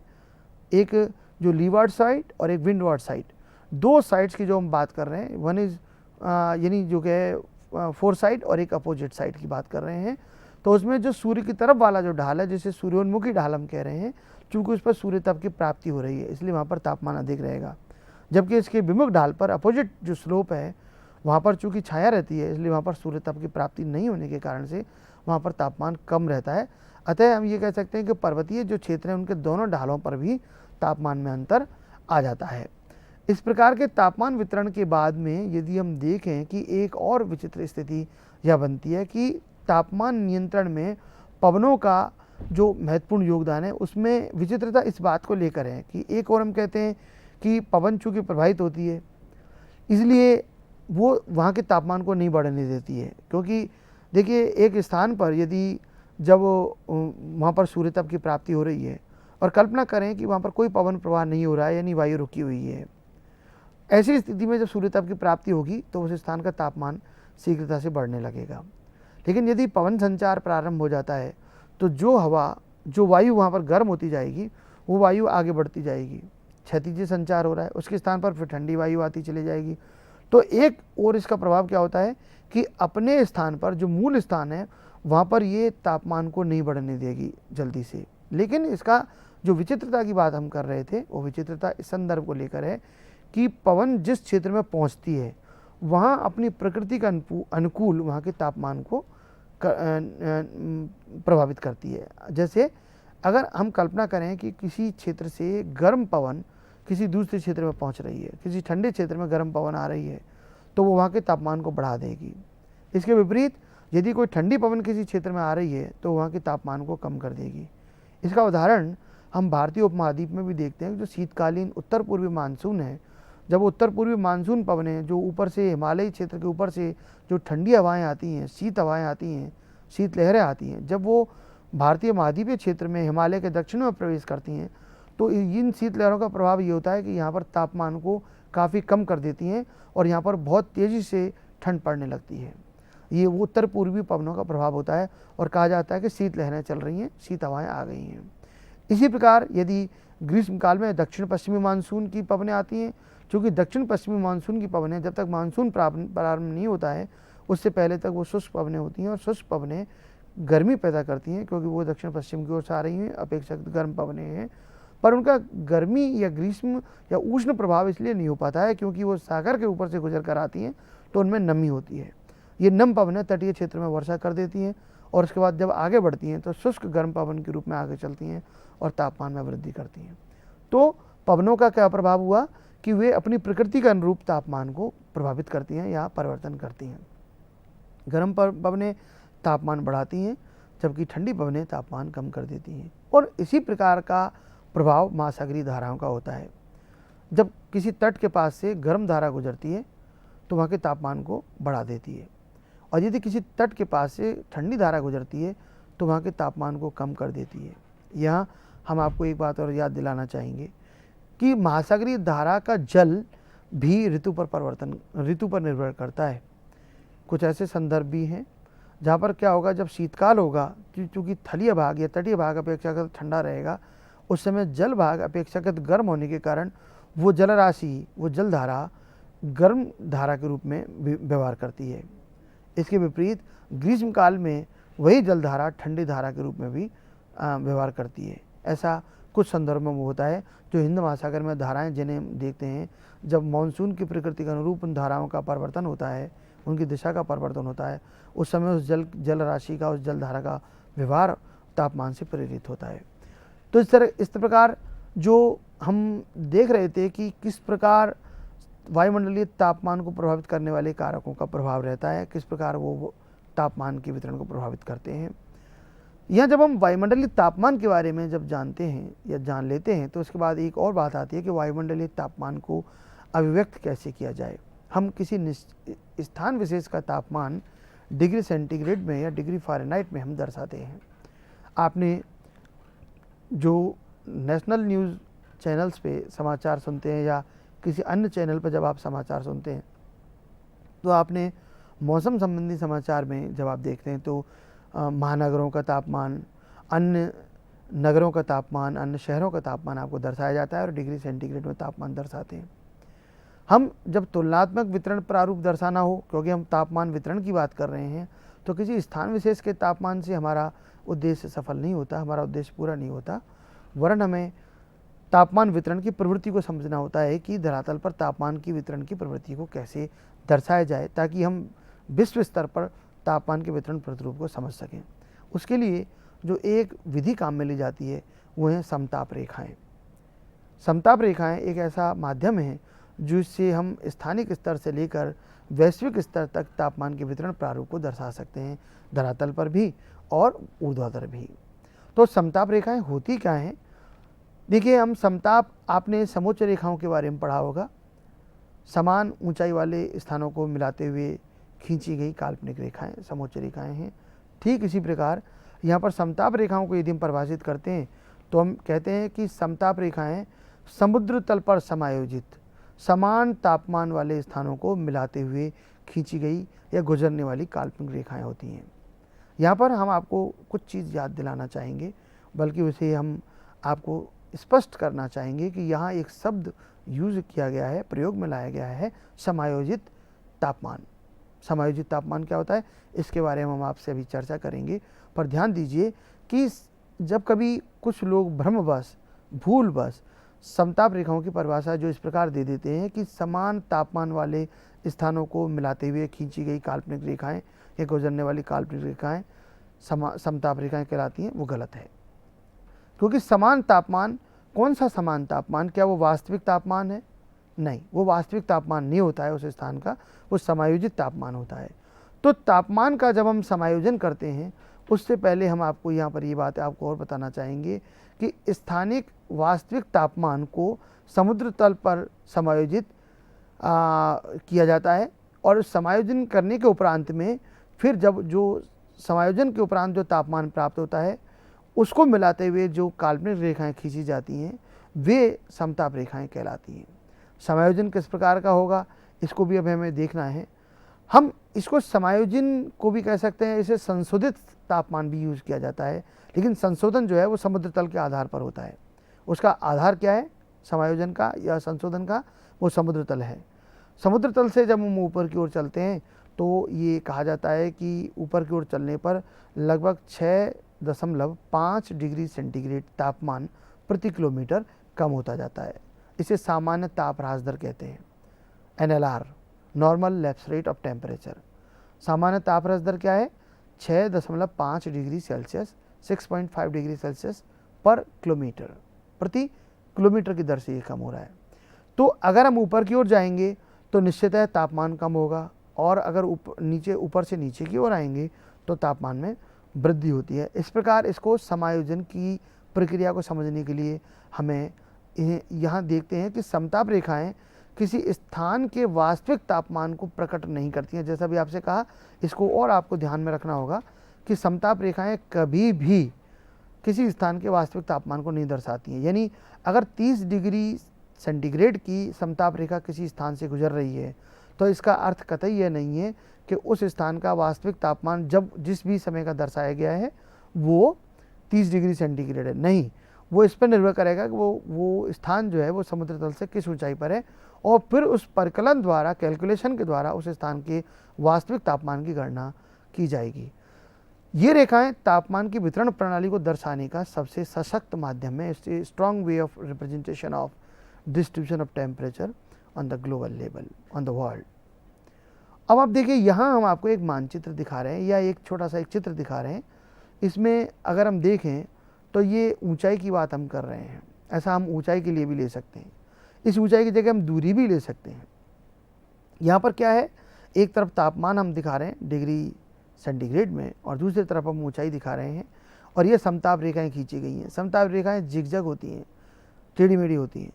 एक जो लीवार्ड साइड और एक विंडवार्ड साइड। दो साइड्स की जो हम बात कर रहे हैं, वन इज यानी जो कि फोर साइड और एक अपोजिट साइड की बात कर रहे हैं। तो उसमें जो सूर्य की तरफ वाला जो ढाल है, जिसे सूर्योन्मुखी ढाल हम कह रहे हैं, चूँकि उस पर सूर्य ताप की प्राप्ति हो रही है इसलिए वहाँ पर तापमान अधिक रहेगा। जबकि इसके विमुख ढाल पर, अपोजिट जो स्लोप है, वहाँ पर चूँकि छाया रहती है इसलिए वहाँ पर सूर्य ताप की प्राप्ति नहीं होने के कारण से वहाँ पर तापमान कम रहता है। अतः हम ये कह सकते हैं कि पर्वतीय जो क्षेत्र हैं उनके दोनों ढालों पर भी तापमान में अंतर आ जाता है। इस प्रकार के तापमान वितरण के बाद में यदि हम देखें कि एक और विचित्र स्थिति यह बनती है कि तापमान नियंत्रण में पवनों का जो महत्वपूर्ण योगदान है उसमें विचित्रता इस बात को लेकर है कि एक और हम कहते हैं कि पवन चूँकि प्रभावित होती है इसलिए वो वहाँ के तापमान को नहीं बढ़ने देती है। क्योंकि देखिए एक स्थान पर यदि जब वहाँ पर सूर्यताप की प्राप्ति हो रही है और कल्पना करें कि वहाँ पर कोई पवन प्रवाह नहीं हो रहा है यानी वायु रुकी हुई है, ऐसी स्थिति में जब सूर्यताप की प्राप्ति होगी तो उस स्थान का तापमान शीघ्रता से बढ़ने लगेगा। लेकिन यदि पवन संचार प्रारंभ हो जाता है तो जो वायु वहाँ पर गर्म होती जाएगी वो वायु आगे बढ़ती जाएगी, क्षैतिज संचार हो रहा है उसके स्थान पर फिर ठंडी वायु आती चली जाएगी। तो एक और इसका प्रभाव क्या होता है कि अपने स्थान पर जो मूल स्थान है वहाँ पर ये तापमान को नहीं बढ़ने देगी जल्दी से। लेकिन इसका जो विचित्रता की बात हम कर रहे थे वो विचित्रता इस संदर्भ को लेकर है कि पवन जिस क्षेत्र में पहुँचती है वहाँ अपनी प्रकृति का अनुकूल वहाँ के तापमान को प्रभावित करती है। जैसे अगर हम कल्पना करें कि किसी क्षेत्र से गर्म पवन किसी दूसरे क्षेत्र में पहुंच रही है, किसी ठंडे क्षेत्र में गर्म पवन आ रही है तो वो वहाँ के तापमान को बढ़ा देगी। इसके विपरीत यदि कोई ठंडी पवन किसी क्षेत्र में आ रही है तो वहाँ के तापमान को कम कर देगी। इसका उदाहरण हम भारतीय उपमहाद्वीप में भी देखते हैं। जो शीतकालीन उत्तर पूर्वी मानसून है, जब उत्तर पूर्वी मानसून पवनें जो ऊपर से हिमालयी क्षेत्र के ऊपर से जो ठंडी हवाएं आती हैं, शीत हवाएं आती हैं, शीत लहरें आती हैं, जब वो भारतीय महाद्वीपीय क्षेत्र में हिमालय के दक्षिण में प्रवेश करती हैं तो इन शीत लहरों का प्रभाव ये होता है कि यहाँ पर तापमान को काफ़ी कम कर देती हैं और यहाँ पर बहुत तेज़ी से ठंड पड़ने लगती है। ये वो उत्तर पूर्वी पवनों का प्रभाव होता है और कहा जाता है कि शीत लहरें चल रही हैं, शीत हवाएँ आ गई हैं। इसी प्रकार यदि ग्रीष्मकाल में दक्षिण पश्चिमी मानसून की पवनें आती हैं, चूँकि दक्षिण पश्चिमी मानसून की पवनें जब तक मानसून प्रारंभ नहीं होता है उससे पहले तक वो शुष्क पवनें होती हैं और शुष्क पवनें गर्मी पैदा करती हैं क्योंकि वो दक्षिण पश्चिम की ओर से आ रही हैं, अपेक्षाकृत गर्म पवनें हैं। पर उनका गर्मी या ग्रीष्म या उष्ण प्रभाव इसलिए नहीं हो पाता है क्योंकि वो सागर के ऊपर से गुजर कर आती हैं तो उनमें नमी होती है। ये नम पवनें तटीय क्षेत्र में वर्षा कर देती हैं और उसके बाद जब आगे बढ़ती हैं तो शुष्क गर्म पवन के रूप में आगे चलती हैं और तापमान में वृद्धि करती हैं। तो पवनों का क्या प्रभाव हुआ कि वे अपनी प्रकृति के अनुरूप तापमान को प्रभावित करती हैं या परिवर्तन करती हैं। गर्म पवनें तापमान बढ़ाती हैं जबकि ठंडी पवनें तापमान कम कर देती हैं। और इसी प्रकार का प्रभाव महासागरीय धाराओं का होता है। जब किसी तट के पास से गर्म धारा गुजरती है तो वहाँ के तापमान को बढ़ा देती है और यदि किसी तट के पास से ठंडी धारा गुजरती है तो वहाँ के तापमान को कम कर देती है। यहाँ हम आपको एक बात और याद दिलाना चाहेंगे कि महासागरीय धारा का जल भी ऋतु पर निर्भर करता है। कुछ ऐसे संदर्भ भी हैं जहाँ पर क्या होगा, जब शीतकाल होगा क्योंकि थलीय भाग या तटीय भाग अपेक्षाकृत ठंडा रहेगा उस समय जल भाग अपेक्षाकृत गर्म होने के कारण वो जल राशि, वो जल धारा गर्म धारा के रूप में व्यवहार करती है। इसके विपरीत ग्रीष्म काल में वही जल धारा ठंडी धारा के रूप में भी व्यवहार करती है। ऐसा कुछ संदर्भों में होता है। जो हिंद महासागर में धाराएं जिन्हें हम देखते हैं, जब मानसून की प्रकृति के अनुरूप उन धाराओं का परिवर्तन होता है, उनकी दिशा का परिवर्तन होता है, उस समय उस जल राशि का, उस जल धारा का व्यवहार तापमान से प्रेरित होता है। तो इस प्रकार जो हम देख रहे थे कि किस प्रकार वायुमंडलीय तापमान को प्रभावित करने वाले कारकों का प्रभाव रहता है, किस प्रकार वो तापमान के वितरण को प्रभावित करते हैं। यहाँ जब हम वायुमंडलीय तापमान के बारे में जब जानते हैं या जान लेते हैं तो उसके बाद एक और बात आती है कि वायुमंडलीय तापमान को अभिव्यक्त कैसे किया जाए। हम किसी स्थान विशेष का तापमान डिग्री सेंटीग्रेड में या डिग्री फ़ारेनहाइट में हम दर्शाते हैं। आपने जो नेशनल न्यूज़ चैनल्स पे समाचार सुनते हैं या किसी अन्य चैनल पर जब आप समाचार सुनते हैं तो आपने मौसम संबंधी समाचार में जब आप देखते हैं तो महानगरों का तापमान, अन्य नगरों का तापमान, अन्य शहरों का तापमान आपको दर्शाया जाता है और डिग्री सेंटीग्रेड में तापमान दर्शाते हैं। हम जब तुलनात्मक वितरण प्रारूप दर्शाना हो, क्योंकि हम तापमान वितरण की बात कर रहे हैं, तो किसी स्थान विशेष के तापमान से हमारा उद्देश्य सफल नहीं होता, हमारा उद्देश्य पूरा नहीं होता। वरन हमें तापमान वितरण की प्रवृत्ति को समझना होता है कि धरातल पर तापमान की वितरण की प्रवृत्ति को कैसे दर्शाया जाए ताकि हम विश्व स्तर पर तापमान के वितरण प्रतिरूप को समझ सकें। उसके लिए जो एक विधि काम में ली जाती है वो है समताप रेखाएं। समताप रेखाएं एक ऐसा माध्यम है जिससे हम स्थानिक स्तर से लेकर वैश्विक स्तर तक तापमान के वितरण प्रारूप को दर्शा सकते हैं, धरातल पर भी और ऊर्ध्वाधर भी। तो समताप रेखाएं होती क्या हैं? देखिए, हम समताप, आपने समोच्च रेखाओं के बारे में पढ़ा होगा, समान ऊंचाई वाले स्थानों को मिलाते हुए खींची गई काल्पनिक रेखाएं समोच्च रेखाएं हैं। ठीक इसी प्रकार यहाँ पर समताप रेखाओं को यदि हम परिभाषित करते हैं तो हम कहते हैं कि समताप रेखाएं समुद्र तल पर समायोजित समान तापमान वाले स्थानों को मिलाते हुए खींची गई या गुजरने वाली काल्पनिक रेखाएं होती हैं। यहाँ पर हम आपको कुछ चीज़ याद दिलाना चाहेंगे, बल्कि उसे हम आपको स्पष्ट करना चाहेंगे कि यहाँ एक शब्द यूज किया गया है, प्रयोग में लाया गया है, समायोजित तापमान। समायोजित तापमान क्या होता है, इसके बारे में हम आपसे अभी चर्चा करेंगे। पर ध्यान दीजिए कि जब कभी कुछ लोग भ्रमवश, भूलवश समताप रेखाओं की परिभाषा जो इस प्रकार दे देते हैं कि समान तापमान वाले स्थानों को मिलाते हुए खींची गई काल्पनिक रेखाएं या गुजरने वाली काल्पनिक रेखाएं समताप रेखाएं कहलाती हैं, वो गलत है। क्योंकि समान तापमान, कौन सा समान तापमान? क्या वो वास्तविक तापमान है? नहीं, वो वास्तविक तापमान नहीं होता है उस स्थान का, वो समायोजित तापमान होता है। तो तापमान का जब हम समायोजन करते हैं, उससे पहले हम आपको यहाँ पर ये बात आपको और बताना चाहेंगे कि स्थानिक वास्तविक तापमान को समुद्र तल पर समायोजित किया जाता है, और समायोजन करने के उपरांत में फिर जब जो समायोजन के उपरांत जो तापमान प्राप्त होता है उसको मिलाते हुए जो काल्पनिक रेखाएं खींची जाती हैं वे समताप रेखाएं कहलाती हैं। समायोजन किस प्रकार का होगा, इसको भी अब हमें देखना है। हम इसको समायोजन को भी कह सकते हैं, इसे संशोधित तापमान भी यूज़ किया जाता है, लेकिन संशोधन जो है वो समुद्र तल के आधार पर होता है। उसका आधार क्या है समायोजन का या संशोधन का? वो समुद्र तल है। समुद्र तल से जब हम ऊपर की ओर चलते हैं तो ये कहा जाता है कि ऊपर की ओर चलने पर लगभग 6.5 डिग्री सेंटीग्रेड तापमान प्रति किलोमीटर कम होता जाता है। इसे सामान्य ताप ह्रास दर कहते हैं, NLR, normal lapse rate of temperature. सामान्य ताप ह्रास दर क्या है? 6.5 डिग्री सेल्सियस, 6.5 डिग्री सेल्सियस पर किलोमीटर, प्रति किलोमीटर की दर से ये कम हो रहा है। तो अगर हम ऊपर की ओर जाएंगे तो निश्चितः तापमान कम होगा, और अगर ऊपर से नीचे की ओर आएंगे तो तापमान में वृद्धि होती है। इस प्रकार इसको समायोजन की प्रक्रिया को समझने के लिए हमें यहाँ देखते हैं कि समताप रेखाएं किसी स्थान के वास्तविक तापमान को प्रकट नहीं करती हैं। जैसा भी आपसे कहा, इसको और आपको ध्यान में रखना होगा कि समताप रेखाएं कभी भी किसी स्थान के वास्तविक तापमान को नहीं दर्शाती हैं। यानी अगर 30 डिग्री सेंटीग्रेड की समताप रेखा किसी स्थान से गुजर रही है तो इसका अर्थ कतई यह नहीं है कि उस स्थान का वास्तविक तापमान जब जिस भी समय का दर्शाया गया है वो 30 डिग्री सेंटीग्रेड है। नहीं, वो इस पर निर्भर करेगा कि वो स्थान जो है वो समुद्र तल से किस ऊंचाई पर है, और फिर उस परिकलन द्वारा, कैलकुलेशन के द्वारा उस स्थान के वास्तविक तापमान की गणना की जाएगी। ये रेखाएं तापमान की वितरण प्रणाली को दर्शाने का सबसे सशक्त माध्यम है, strong way of representation of distribution of temperature on the global level, on the world. अब आप देखिए, यहाँ हम आपको एक मानचित्र दिखा रहे हैं या एक छोटा सा एक चित्र दिखा रहे हैं। इसमें अगर हम देखें तो ये ऊंचाई की बात हम कर रहे हैं, ऐसा हम ऊंचाई के लिए भी ले सकते हैं। इस ऊंचाई की जगह हम दूरी भी ले सकते हैं। यहाँ पर क्या है, एक तरफ तापमान हम दिखा रहे हैं डिग्री सेंटीग्रेड में, और दूसरी तरफ हम ऊंचाई दिखा रहे हैं, और ये समताप रेखाएं खींची गई हैं। समताप रेखाएं जिगजग होती हैं, टेढ़ी मेढ़ी होती हैं।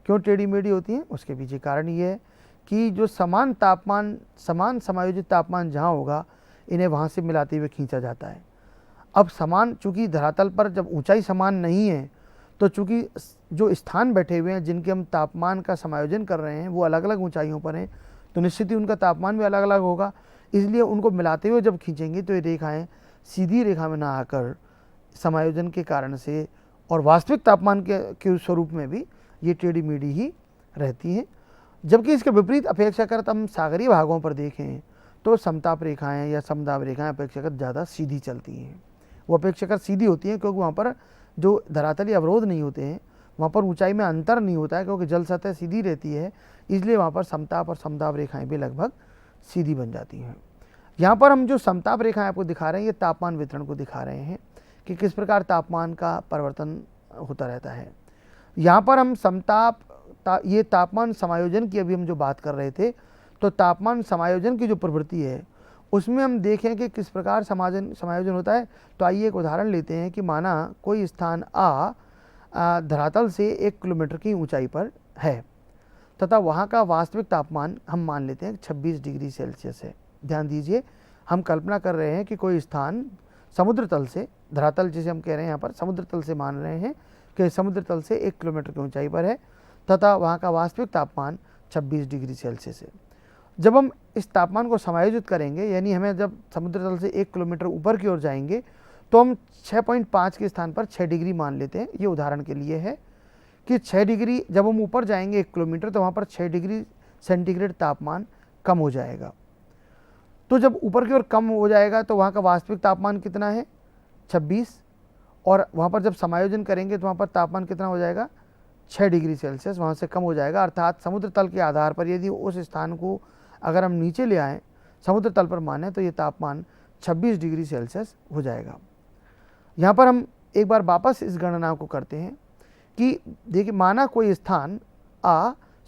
क्यों टेढ़ी मेढ़ी होती हैं? उसके पीछे कारण ये है कि जो समान तापमान, समान समायोजित तापमान जहाँ होगा, इन्हें वहाँ से मिलाते हुए खींचा जाता है। अब समान, चूँकि धरातल पर जब ऊंचाई समान नहीं है तो चूँकि जो स्थान बैठे हुए हैं जिनके हम तापमान का समायोजन कर रहे हैं वो अलग अलग ऊंचाइयों पर हैं, तो निश्चित ही उनका तापमान भी अलग अलग होगा। इसलिए उनको मिलाते हुए जब खींचेंगे तो ये रेखाएं सीधी रेखा में ना आकर समायोजन के कारण से और वास्तविक तापमान के स्वरूप में भी ये टेढ़ी मेढ़ी ही रहती हैं। जबकि इसके विपरीत अपेक्षाकृत हम सागरीय भागों पर देखें तो समताप रेखाएं या समताप रेखाएं अपेक्षाकृत ज़्यादा सीधी चलती हैं। वो अपेक्षाकृत सीधी होती हैं क्योंकि वहाँ पर जो धरातलीय अवरोध नहीं होते हैं, वहाँ पर ऊंचाई में अंतर नहीं होता है, क्योंकि जल सतह सीधी रहती है, इसलिए वहाँ पर समताप और समताप रेखाएं भी लगभग सीधी बन जाती हैं। यहाँ पर हम जो समताप रेखाएं आपको दिखा रहे हैं, ये तापमान वितरण को दिखा रहे हैं कि किस प्रकार तापमान का परिवर्तन होता रहता है। यहाँ पर हम समताप ये तापमान समायोजन की अभी हम जो बात कर रहे थे, तो तापमान समायोजन की जो प्रवृत्ति है उसमें हम देखें कि किस प्रकार समायोजन होता है। तो आइए एक उदाहरण लेते हैं कि माना कोई स्थान धरातल से 1 किलोमीटर की ऊंचाई पर है तथा वहाँ का वास्तविक तापमान हम मान लेते हैं 26 डिग्री सेल्सियस है। ध्यान दीजिए, हम कल्पना कर रहे हैं कि कोई स्थान समुद्र तल से, धरातल जिसे हम कह रहे हैं यहाँ पर समुद्र तल से मान रहे हैं कि समुद्र तल से 1 किलोमीटर की ऊंचाई पर है तथा वहाँ का वास्तविक तापमान 26 डिग्री सेल्सियस है। जब हम इस तापमान को समायोजित करेंगे, यानी हमें जब समुद्र तल से 1 किलोमीटर ऊपर की ओर जाएंगे तो हम 6.5 के स्थान पर 6 डिग्री मान लेते हैं। ये उदाहरण के लिए है कि 6 डिग्री जब हम ऊपर जाएंगे 1 किलोमीटर तो वहाँ पर 6 डिग्री सेंटीग्रेड तापमान कम हो जाएगा। तो जब ऊपर की ओर कम हो जाएगा तो वहाँ का वास्तविक तापमान कितना है 26, और वहाँ पर जब समायोजन करेंगे तो वहाँ पर तापमान कितना हो जाएगा 6 डिग्री सेल्सियस वहाँ से कम हो जाएगा। अर्थात समुद्र तल के आधार पर यदि उस स्थान को अगर हम नीचे ले आएँ, समुद्र तल पर माने, तो ये तापमान 26 डिग्री सेल्सियस हो जाएगा। यहाँ पर हम एक बार वापस इस गणना को करते हैं कि देखिए, माना कोई स्थान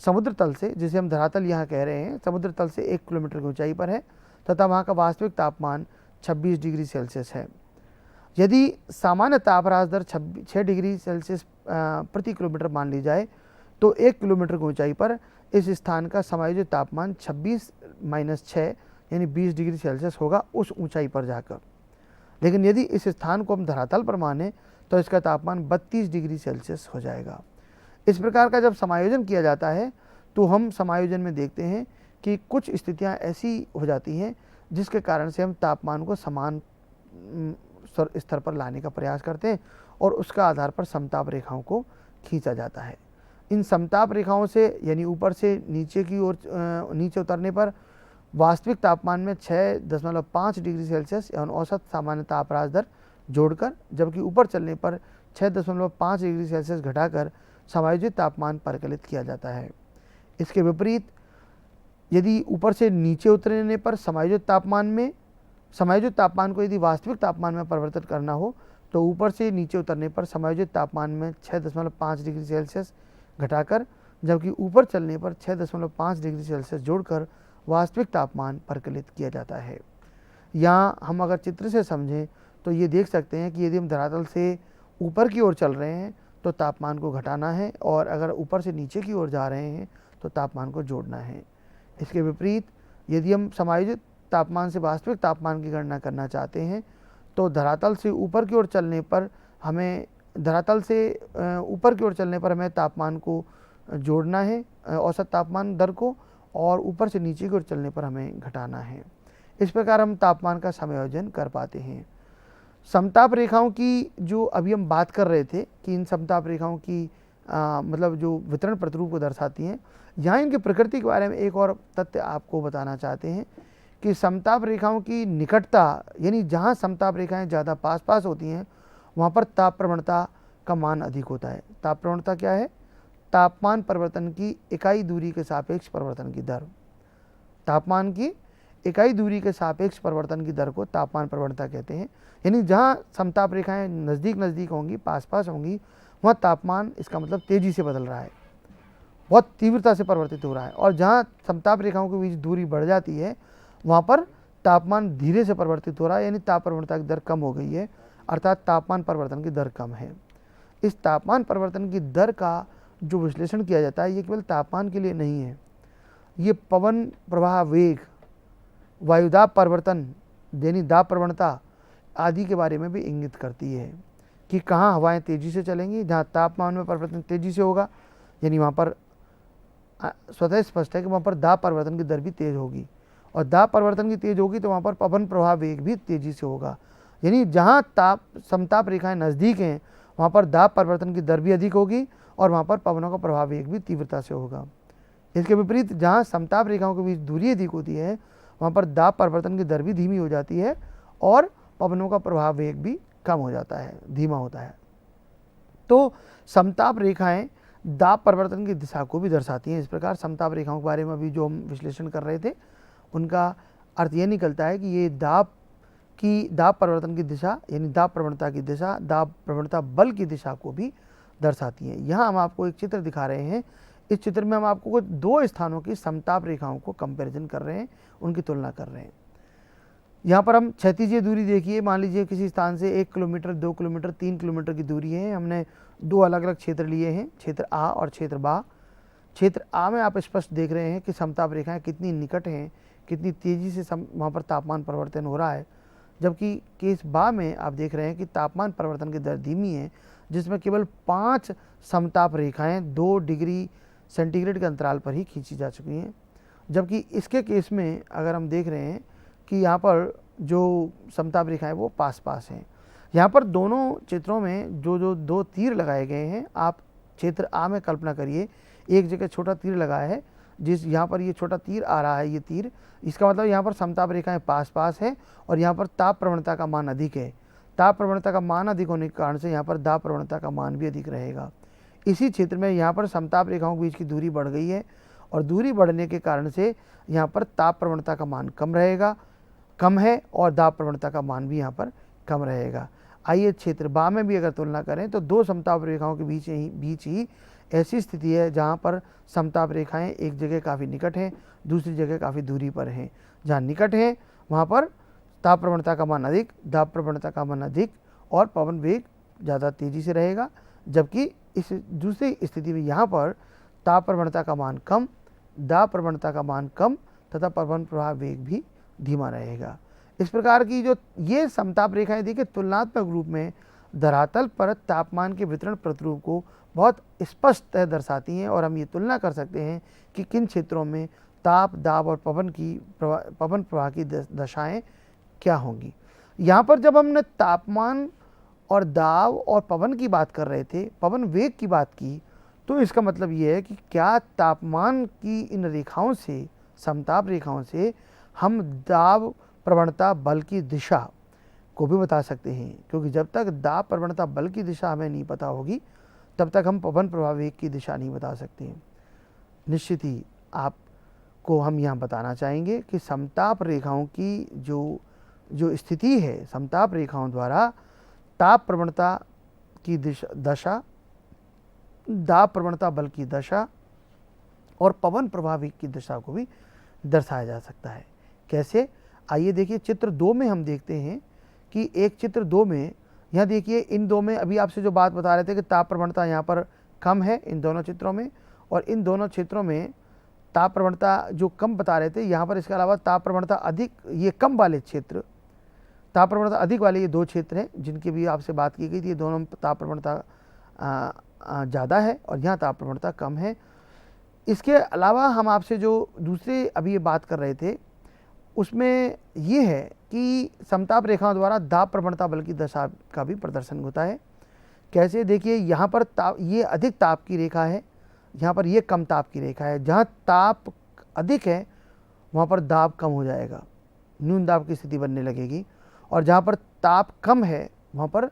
समुद्र तल से, जिसे हम धरातल यहाँ कह रहे हैं, समुद्र तल से 1 किलोमीटर की ऊंचाई पर है तथा वहाँ का वास्तविक तापमान 26 डिग्री सेल्सियस है। यदि सामान्य तापराश दर 6 डिग्री सेल्सियस प्रति किलोमीटर मान ली जाए तो 1 किलोमीटर की ऊंचाई पर इस स्थान का समायोजित तापमान 26 - 6 यानी 20 डिग्री सेल्सियस होगा उस ऊंचाई पर जाकर। लेकिन यदि इस स्थान को हम धरातल पर माने तो इसका तापमान 32 डिग्री सेल्सियस हो जाएगा। इस प्रकार का जब समायोजन किया जाता है तो हम समायोजन में देखते हैं कि कुछ स्थितियां ऐसी हो जाती हैं जिसके कारण से हम तापमान को समान स्तर पर लाने का प्रयास करते हैं और उसका आधार पर समताप रेखाओं को खींचा जाता है। इन समताप रेखाओं से, यानी ऊपर से नीचे की ओर नीचे उतरने पर वास्तविक तापमान में 6.5 डिग्री सेल्सियस यानी औसत सामान्य तापराश दर जोड़कर, जबकि ऊपर चलने पर 6.5 डिग्री सेल्सियस घटाकर समायोजित तापमान परिकलित किया जाता है। इसके विपरीत यदि ऊपर से नीचे उतरने पर समायोजित तापमान को यदि वास्तविक तापमान में परिवर्तित करना हो तो ऊपर से नीचे उतरने पर समायोजित तापमान में 6.5 डिग्री सेल्सियस घटाकर, जबकि ऊपर चलने पर 6.5 डिग्री सेल्सियस जोड़कर वास्तविक तापमान परिकलित किया जाता है। यहाँ हम अगर चित्र से समझें तो ये देख सकते हैं कि यदि हम धरातल से ऊपर की ओर चल रहे हैं तो तापमान को घटाना है, और अगर ऊपर से नीचे की ओर जा रहे हैं तो तापमान को जोड़ना है। इसके विपरीत यदि हम समायोजित तापमान से वास्तविक तापमान की गणना करना चाहते हैं तो धरातल से ऊपर की ओर चलने पर हमें तापमान को जोड़ना है, औसत तापमान दर को, और ऊपर से नीचे की ओर चलने पर हमें घटाना है। इस प्रकार हम तापमान का समायोजन कर पाते हैं। समताप रेखाओं की जो अभी हम बात कर रहे थे कि इन समताप रेखाओं की मतलब जो वितरण प्रतिरूप को दर्शाती हैं, यहाँ इनकी प्रकृति के बारे में एक और तथ्य आपको बताना चाहते हैं कि समताप रेखाओं की निकटता, यानी जहाँ समताप रेखाएं ज़्यादा पास पास होती हैं वहाँ पर ताप प्रवणता का मान अधिक होता है। ताप प्रवणता क्या है? तापमान परिवर्तन की इकाई दूरी के सापेक्ष परिवर्तन की दर। तापमान की इकाई दूरी के सापेक्ष परिवर्तन की दर को तापमान प्रवणता कहते हैं। यानी जहाँ समताप रेखाएं नज़दीक नज़दीक होंगी, पास पास होंगी, वहाँ तापमान, इसका मतलब तेज़ी से बदल रहा है, बहुत तीव्रता से परिवर्तित हो रहा है, और जहाँ समताप रेखाओं के बीच दूरी बढ़ जाती है वहाँ पर तापमान धीरे से परिवर्तित हो रहा है, यानी ताप प्रवणता की दर कम हो गई है, अर्थात तापमान परिवर्तन की दर कम है। इस तापमान परिवर्तन की दर का जो विश्लेषण किया जाता है ये केवल तापमान के लिए नहीं है, ये पवन प्रवाह वेग, वायुदाब परिवर्तन, यानी दाब प्रवणता आदि के बारे में भी इंगित करती है कि कहाँ हवाएं तेज़ी से चलेंगी। जहाँ तापमान में परिवर्तन तेज़ी से होगा, यानी वहाँ पर स्वतः स्पष्ट है कि वहाँ पर दाब परिवर्तन की दर भी तेज़ होगी, और दाब परिवर्तन की तेज़ होगी तो वहाँ पर पवन प्रवाह वेग भी तेज़ी से होगा। यानी जहाँ समताप रेखाएं नज़दीक हैं वहाँ पर दाब परिवर्तन की दर भी अधिक होगी और वहाँ पर पवनों का प्रवाह वेग भी तीव्रता से होगा। इसके विपरीत जहाँ समताप रेखाओं के बीच दूरी अधिक होती है वहाँ पर दाब परिवर्तन की दर भी धीमी हो जाती है और पवनों का प्रवाह वेग भी कम हो जाता है, धीमा होता है। तो समताप रेखाएं दाब परिवर्तन की दिशा को भी दर्शाती हैं। इस प्रकार समताप रेखाओं के बारे में अभी जो हम विश्लेषण कर रहे थे उनका अर्थ ये निकलता है कि ये दाब परिवर्तन की दिशा, यानी दाब प्रवणता की दिशा, दाब प्रवणता बल की दिशा को भी दर्शाती हैं। यहाँ हम आपको एक चित्र दिखा रहे हैं। इस चित्र में हम आपको कुछ 2 स्थानों की समताप रेखाओं को कंपैरिजन कर रहे हैं, उनकी तुलना कर रहे हैं। यहाँ पर हम क्षैतिजीय दूरी देखिए, मान लीजिए किसी स्थान से 1 किलोमीटर, 2 किलोमीटर, 3 किलोमीटर की दूरी है। हमने 2 अलग अलग क्षेत्र लिए हैं, क्षेत्र आ और क्षेत्र बा। क्षेत्र आ में आप स्पष्ट देख रहे हैं कि समताप रेखाएं कितनी निकट हैं, कितनी तेज़ी से वहाँ पर तापमान परिवर्तन हो रहा है, जबकि केस बा में आप देख रहे हैं कि तापमान परिवर्तन की दर धीमी है, जिसमें केवल 5 समताप रेखाएं 2 डिग्री सेंटीग्रेड के अंतराल पर ही खींची जा चुकी हैं। जबकि इसके केस में अगर हम देख रहे हैं कि यहाँ पर जो समताप रेखाएं वो पास पास हैं। यहाँ पर दोनों चित्रों में जो 2 तीर लगाए गए हैं, आप क्षेत्र आ में कल्पना करिए, एक जगह छोटा तीर लगाया है, जिस यहाँ पर ये छोटा तीर आ रहा है, ये तीर, इसका मतलब यहाँ पर समताप रेखाएं पास पास है और यहाँ पर ताप प्रवणता का मान अधिक है। ताप प्रवणता का मान अधिक होने के कारण से यहाँ पर दाब प्रवणता का मान भी अधिक रहेगा। इसी क्षेत्र में यहाँ पर समताप रेखाओं के बीच की दूरी बढ़ गई है और दूरी बढ़ने के कारण से यहाँ पर ताप प्रवणता का मान कम है और दाब प्रवणता का मान भी यहाँ पर कम रहेगा। आइए क्षेत्र बा में भी अगर तुलना करें तो 2 समताप रेखाओं के बीच ही ऐसी स्थिति है जहाँ पर समताप रेखाएं एक जगह काफ़ी निकट हैं, दूसरी जगह काफ़ी दूरी पर हैं। जहाँ निकट हैं वहाँ पर ताप प्रवणता का मान अधिक, दाब प्रवणता का मान अधिक और पवन वेग ज़्यादा तेज़ी से रहेगा, जबकि इस दूसरी स्थिति में यहाँ पर ताप प्रवणता का मान कम, दाब प्रवणता का मान कम तथा पवन प्रवाह वेग भी धीमा रहेगा। इस प्रकार की जो ये समताप रेखाएं देखिए तुलनात्मक रूप में धरातल पर तापमान के वितरण प्रतिरूप को बहुत स्पष्ट दर्शाती हैं और हम ये तुलना कर सकते हैं कि किन क्षेत्रों में ताप, दाब और पवन प्रवाह की दशाएं क्या होंगी। यहाँ पर जब हमने तापमान और दाब और पवन की बात कर रहे थे, पवन वेग की बात की, तो इसका मतलब ये है कि क्या तापमान की इन रेखाओं से, समताप रेखाओं से हम दाब प्रवणता बल की दिशा को भी बता सकते हैं, क्योंकि जब तक दाब प्रवणता बल की दिशा हमें नहीं पता होगी तब तक हम पवन प्रवाह वेग की दिशा नहीं बता सकते हैं। निश्चित ही आपको हम यहाँ बताना चाहेंगे कि समताप रेखाओं की जो स्थिति है, समताप रेखाओं द्वारा ताप प्रवणता की दशा, दाब प्रवणता बल की दशा और पवन प्रवाह वेग की दिशा को भी दर्शाया जा सकता है। कैसे? आइए देखिए, चित्र 2 में हम देखते हैं कि एक चित्र 2 में यहाँ देखिए, इन 2 में अभी आपसे जो बात बता रहे थे कि ताप प्रवणता यहाँ पर कम है इन दोनों चित्रों में, और इन दोनों क्षेत्रों में ताप प्रवणता जो कम बता रहे थे, यहाँ पर इसके अलावा ताप प्रवणता अधिक, ये कम वाले क्षेत्र, ताप प्रवणता अधिक वाले ये 2 क्षेत्र हैं जिनकी भी आपसे बात की गई थी। ये दोनों ताप प्रवणता ज़्यादा है और यहाँ ताप प्रवणता कम है। इसके अलावा हम आपसे जो दूसरे अभी ये बात कर रहे थे उसमें ये है कि समताप रेखाओं द्वारा दाब प्रवणता बल की दशा का भी प्रदर्शन होता है। कैसे? देखिए, यहाँ पर ये अधिक ताप की रेखा है, यहाँ पर ये कम ताप की रेखा है। जहाँ ताप अधिक है वहाँ पर दाब कम हो जाएगा, न्यून दाब की स्थिति बनने लगेगी, और जहाँ पर ताप कम है वहाँ पर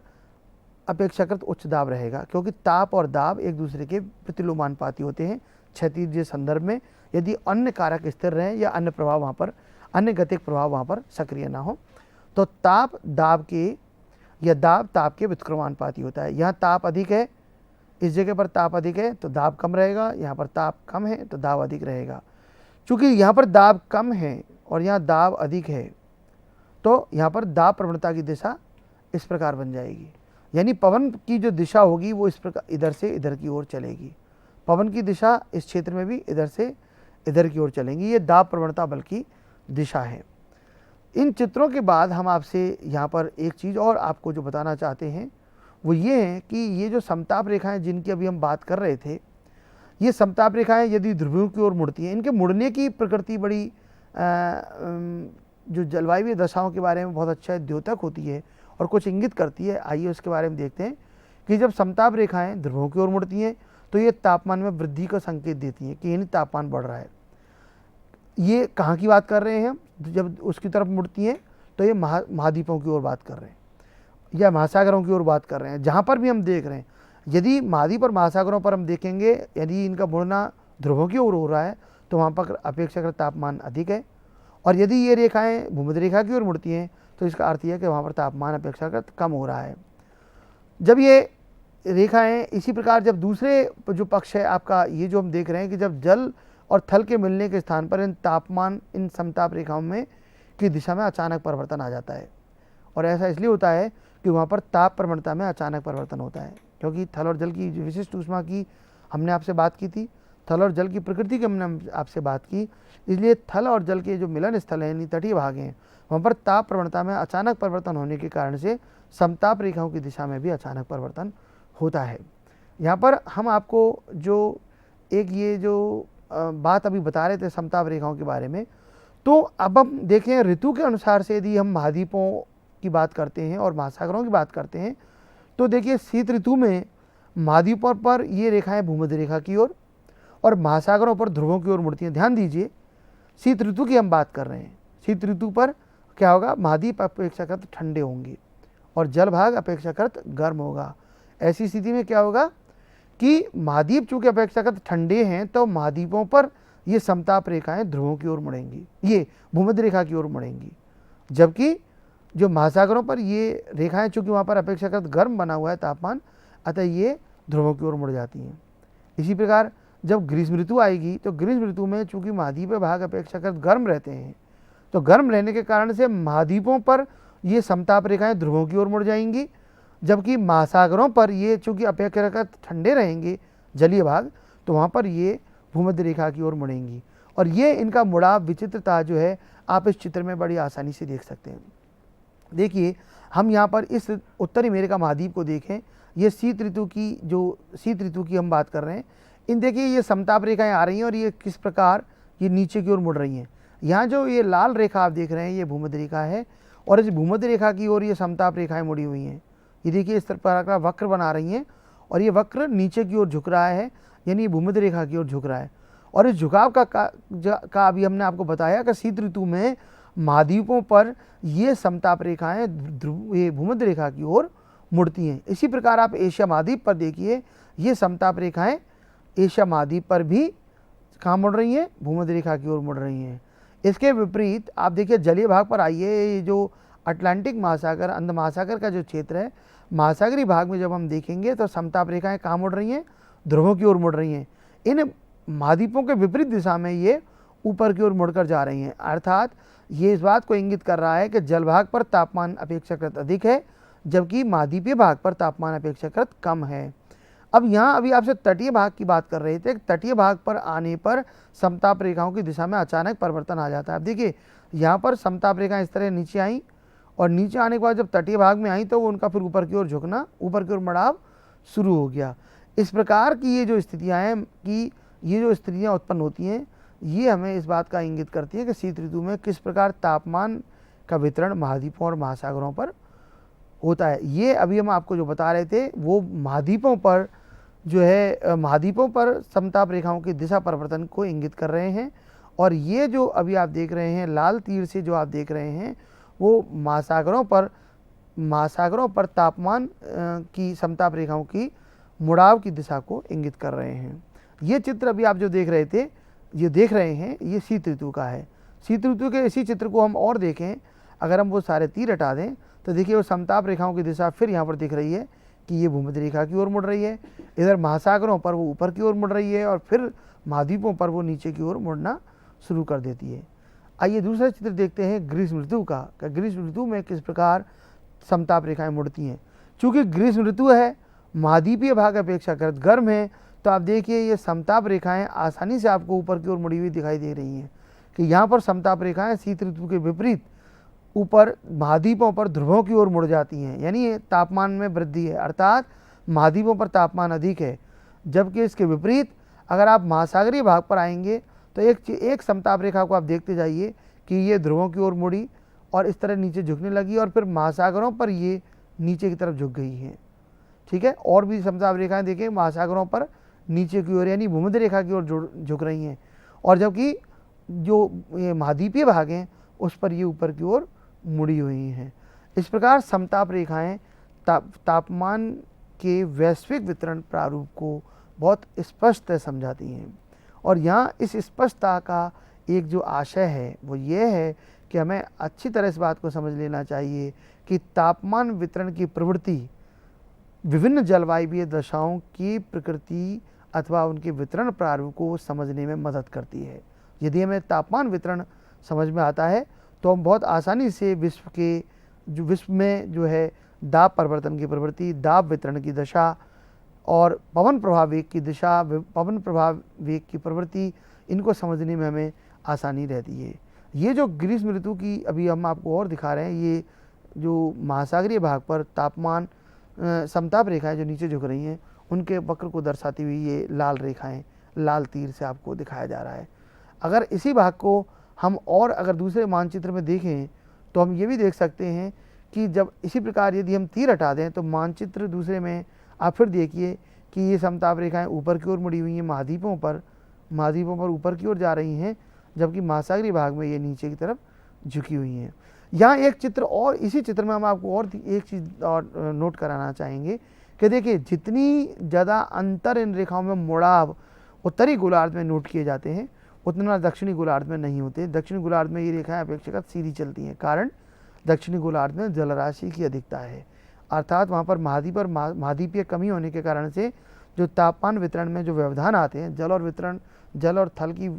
अपेक्षाकृत उच्च दाब रहेगा, क्योंकि ताप और दाब एक दूसरे के प्रतिलोमानुपाती होते हैं क्षैतिज संदर्भ में, यदि अन्य कारक स्थिर रहें या अन्य प्रभाव वहाँ पर, अन्य गतिक प्रभाव वहाँ पर सक्रिय ना हो, तो ताप दाब के या दाब ताप के व्युत्क्रमानुपाती होता है। यहाँ ताप अधिक है, इस जगह पर ताप अधिक है तो दाब कम रहेगा, यहाँ पर ताप कम है तो दाब अधिक रहेगा। चूँकि यहाँ पर दाब कम है और यहाँ दाब अधिक है तो यहाँ पर दाब प्रवणता की दिशा इस प्रकार बन जाएगी, यानी पवन की जो दिशा होगी वो इस प्रकार इधर से इधर की ओर चलेगी। पवन की दिशा इस क्षेत्र में भी इधर से इधर की ओर चलेंगी। ये दाब प्रवणता बल की दिशा है। इन चित्रों के बाद हम आपसे यहाँ पर एक चीज़ और आपको जो बताना चाहते हैं वो ये है कि ये जो समताप रेखाएं जिनकी अभी हम बात कर रहे थे, ये समताप रेखाएं यदि ध्रुवों की ओर मुड़ती हैं, इनके मुड़ने की प्रकृति बड़ी जो जलवायु दशाओं के बारे में बहुत अच्छा द्योतक होती है और कुछ इंगित करती है। आइए उसके बारे में देखते हैं कि जब समताप रेखाएं ध्रुवों की ओर मुड़ती हैं तो ये तापमान में वृद्धि का संकेत देती हैं कि यानी तापमान बढ़ रहा है। ये कहाँ की बात कर रहे हैं हम? जब उसकी तरफ मुड़ती हैं तो ये महाद्वीपों की ओर बात कर रहे हैं या महासागरों की ओर बात कर रहे हैं। जहाँ पर भी हम देख रहे हैं, यदि महाद्वीप और महासागरों पर हम देखेंगे, यदि इनका मुड़ना ध्रुवों की ओर हो रहा है तो वहाँ पर अपेक्षाकृत तापमान अधिक है, और यदि ये रेखाएं भूमध्य रेखा की ओर मुड़ती हैं तो इसका अर्थ यह है कि वहाँ पर तापमान अपेक्षाकृत कम हो रहा है। जब ये रेखाएं इसी प्रकार जब दूसरे जो पक्ष है आपका, ये जो हम देख रहे हैं कि जब जल और थल के मिलने के स्थान पर इन समताप रेखाओं में की दिशा में अचानक परिवर्तन आ जाता है। और ऐसा इसलिए होता है कि वहाँ पर ताप प्रवणता में अचानक परिवर्तन होता है, क्योंकि थल और जल की विशिष्ट ऊष्मा की हमने आपसे बात की थी, थल और जल की प्रकृति की हमने आपसे बात की। इसलिए थल और जल के जो मिलन स्थल हैं, यानी तटीय भाग हैं, वहाँ पर ताप प्रवणता में अचानक परिवर्तन होने के कारण से समताप रेखाओं की दिशा में भी अचानक परिवर्तन होता है। यहाँ पर हम आपको जो एक ये जो बात अभी बता रहे थे समताप रेखाओं के बारे में, तो अब हम देखें ऋतु के अनुसार से यदि हम महाद्वीपों की बात करते हैं और महासागरों की बात करते हैं, तो देखिए शीत ऋतु में महाद्वीपों पर ये रेखाएं भूमध्य रेखा की ओर और महासागरों पर ध्रुवों की ओर मुड़ती हैं। ध्यान दीजिए, शीत ऋतु की हम बात कर रहे हैं। शीत ऋतु पर क्या होगा, महाद्वीप अपेक्षाकृत ठंडे होंगे और जल भाग अपेक्षाकृत गर्म होगा। ऐसी स्थिति में क्या होगा कि महाद्वीप चूंकि अपेक्षाकृत ठंडे हैं, तो महाद्वीपों पर ये समताप रेखाएं ध्रुवों की ओर मुड़ेंगी, ये भूमध्य रेखा की ओर मुड़ेंगी, जबकि जो महासागरों पर ये रेखाएं चूंकि वहाँ पर अपेक्षाकृत गर्म बना हुआ है तापमान, अतः ये ध्रुवों की ओर मुड़ जाती हैं। इसी प्रकार जब ग्रीष्म ऋतु आएगी, तो ग्रीष्म ऋतु में चूंकि महाद्वीपीय भाग अपेक्षाकृत गर्म रहते हैं, तो गर्म रहने के कारण से महाद्वीपों पर ये समताप रेखाएं ध्रुवों की ओर मुड़ जाएंगी, जबकि महासागरों पर ये चूंकि अपेक्षाकृत ठंडे रहेंगे जलीय भाग, तो वहाँ पर ये भूमध्य रेखा की ओर मुड़ेंगी। और ये इनका मुड़ाव विचित्रता जो है आप इस चित्र में बड़ी आसानी से देख सकते हैं। देखिए हम यहाँ पर इस उत्तरी अमेरिका महाद्वीप को देखें, ये शीत ऋतु की हम बात कर रहे हैं। इन देखिए ये समताप रेखाएं आ रही हैं और ये किस प्रकार ये नीचे की ओर मुड़ रही हैं। यहाँ जो ये लाल रेखा आप देख रहे हैं, ये भूमध्य रेखा है और इस भूमध्य रेखा की ओर ये समताप रेखाएं मुड़ी हुई हैं। ये देखिए इस प्रकार का वक्र बना रही हैं और ये वक्र नीचे की ओर झुक रहा है, यानी ये भूमध्य रेखा की ओर झुक रहा है। और इस झुकाव का अभी हमने आपको बताया कि शीत ऋतु में महाद्वीपों पर ये समताप रेखाएं ये भूमध्य रेखा की ओर मुड़ती हैं। इसी प्रकार आप एशिया महाद्वीप पर देखिए, ये समताप रेखाएं एशिया महाद्वीप पर भी कहाँ मुड़ रही हैं, भूमध्य रेखा की ओर मुड़ रही हैं। इसके विपरीत आप देखिए जलीय भाग पर आइए, ये जो अटलांटिक महासागर, अंध महासागर का जो क्षेत्र है, महासागरी भाग में जब हम देखेंगे तो समताप रेखाएं कहाँ मुड़ रही हैं, ध्रुवों की ओर मुड़ रही हैं। इन महाद्वीपों के विपरीत दिशा में ये ऊपर की ओर मुड़कर जा रही हैं, अर्थात ये इस बात को इंगित कर रहा है कि जल भाग पर तापमान अपेक्षाकृत अधिक है, जबकि महाद्वीपीय भाग पर तापमान अपेक्षाकृत कम है। अब यहाँ अभी आपसे तटीय भाग की बात कर रहे थे, तटीय भाग पर आने पर समताप रेखाओं की दिशा में अचानक परिवर्तन आ जाता है। अब देखिए यहाँ पर समताप रेखाएं इस तरह नीचे आई और नीचे आने के बाद जब तटीय भाग में आई तो वो उनका फिर ऊपर की ओर झुकना, ऊपर की ओर मड़ाव शुरू हो गया। इस प्रकार की ये जो स्थितियाँ हैं कि ये जो स्थितियाँ उत्पन्न होती हैं, ये हमें इस बात का इंगित करती है कि शीत ऋतु में किस प्रकार तापमान का वितरण महाद्वीपों और महासागरों पर होता है। ये अभी हम आपको जो बता रहे थे वो महाद्वीपों पर जो है, महाद्वीपों पर समताप रेखाओं की दिशा परिवर्तन को इंगित कर रहे हैं। और ये जो अभी आप देख रहे हैं लाल तीर से जो आप देख रहे हैं, वो महासागरों पर तापमान की समताप रेखाओं की मुड़ाव की दिशा को इंगित कर रहे हैं। ये चित्र अभी आप जो देख रहे थे, ये देख रहे हैं, ये शीत ऋतु का है। शीत ऋतु के इसी चित्र को हम और देखें, अगर हम वो सारे तीर हटा दें तो देखिए वो समताप रेखाओं की दिशा फिर यहाँ पर दिख रही है कि ये भूमध्य रेखा की ओर मुड़ रही है। इधर महासागरों पर वो ऊपर की ओर मुड़ रही है और फिर महाद्वीपों पर वो नीचे की ओर मुड़ना शुरू कर देती है। आइए दूसरा चित्र देखते हैं ग्रीष्म ऋतु का, ग्रीष्म ऋतु में किस प्रकार समताप रेखाएं मुड़ती हैं। चूँकि ग्रीष्म ऋतु है, महाद्वीपीय भाग अपेक्षाकृत गर्म है, तो आप देखिए ये समताप रेखाएं आसानी से आपको ऊपर की ओर मुड़ी हुई दिखाई दे रही हैं कि यहाँ पर समताप रेखाएं शीत ऋतु के विपरीत ऊपर महाद्वीपों पर ध्रुवों की ओर मुड़ जाती हैं, यानी तापमान में वृद्धि है, अर्थात महाद्वीपों पर तापमान अधिक है। जबकि इसके विपरीत अगर आप महासागरीय भाग पर आएंगे तो एक समताप रेखा को आप देखते जाइए कि ये ध्रुवों की ओर मुड़ी और इस तरह नीचे झुकने लगी और फिर महासागरों पर ये नीचे की तरफ झुक गई है। ठीक है, और भी समताप रेखाएं देखें महासागरों पर नीचे की ओर यानी भूमध्य रेखा की ओर झुक रही हैं, और जबकि जो ये महाद्वीपीय भाग हैं उस पर ये ऊपर की ओर मुड़ी हुई हैं। इस प्रकार समताप रेखाएं तापमान के वैश्विक वितरण प्रारूप को बहुत स्पष्ट समझाती हैं। और यहाँ इस स्पष्टता का एक जो आशय है वो ये है कि हमें अच्छी तरह इस बात को समझ लेना चाहिए कि तापमान वितरण की प्रवृत्ति विभिन्न जलवायु दशाओं की प्रकृति अथवा उनके वितरण प्रारूप को समझने में मदद करती है। यदि हमें तापमान वितरण समझ में आता है तो हम बहुत आसानी से विश्व में जो है दाब परिवर्तन की प्रवृत्ति, दाब वितरण की दशा और पवन प्रभाव वेग की दिशा, पवन प्रभाव वेग की प्रवृत्ति, इनको समझने में हमें आसानी रहती है। ये जो ग्रीष्म ऋतु की अभी हम आपको और दिखा रहे हैं, ये जो महासागरीय भाग पर तापमान समताप रेखाएं जो नीचे झुक रही हैं, उनके वक्र को दर्शाती हुई ये लाल रेखाएं, लाल तीर से आपको दिखाया जा रहा है। अगर इसी भाग को हम और अगर दूसरे मानचित्र में देखें तो हम ये भी देख सकते हैं कि जब इसी प्रकार यदि हम तीर हटा दें तो मानचित्र दूसरे में आप फिर देखिए कि ये समताप रेखाएं ऊपर की ओर मुड़ी हुई हैं, महाद्वीपों पर ऊपर की ओर जा रही हैं, जबकि महासागरीय भाग में ये नीचे की तरफ झुकी हुई हैं। यहाँ एक चित्र और, इसी चित्र में हम आपको और एक चीज़ और नोट कराना चाहेंगे कि देखिए जितनी ज़्यादा अंतर इन रेखाओं में मुड़ाव उत्तरी गोलार्ध में नोट किए जाते हैं उतना दक्षिणी गोलार्ध में नहीं होते। दक्षिणी गोलार्ध में ये रेखाएं अपेक्षाकृत सीधी चलती हैं, कारण दक्षिणी गोलार्ध में जलराशि की अधिकता है, अर्थात वहाँ पर महाद्वीपीय कमी होने के कारण से जो तापमान वितरण में जो व्यवधान आते हैं, जल और थल की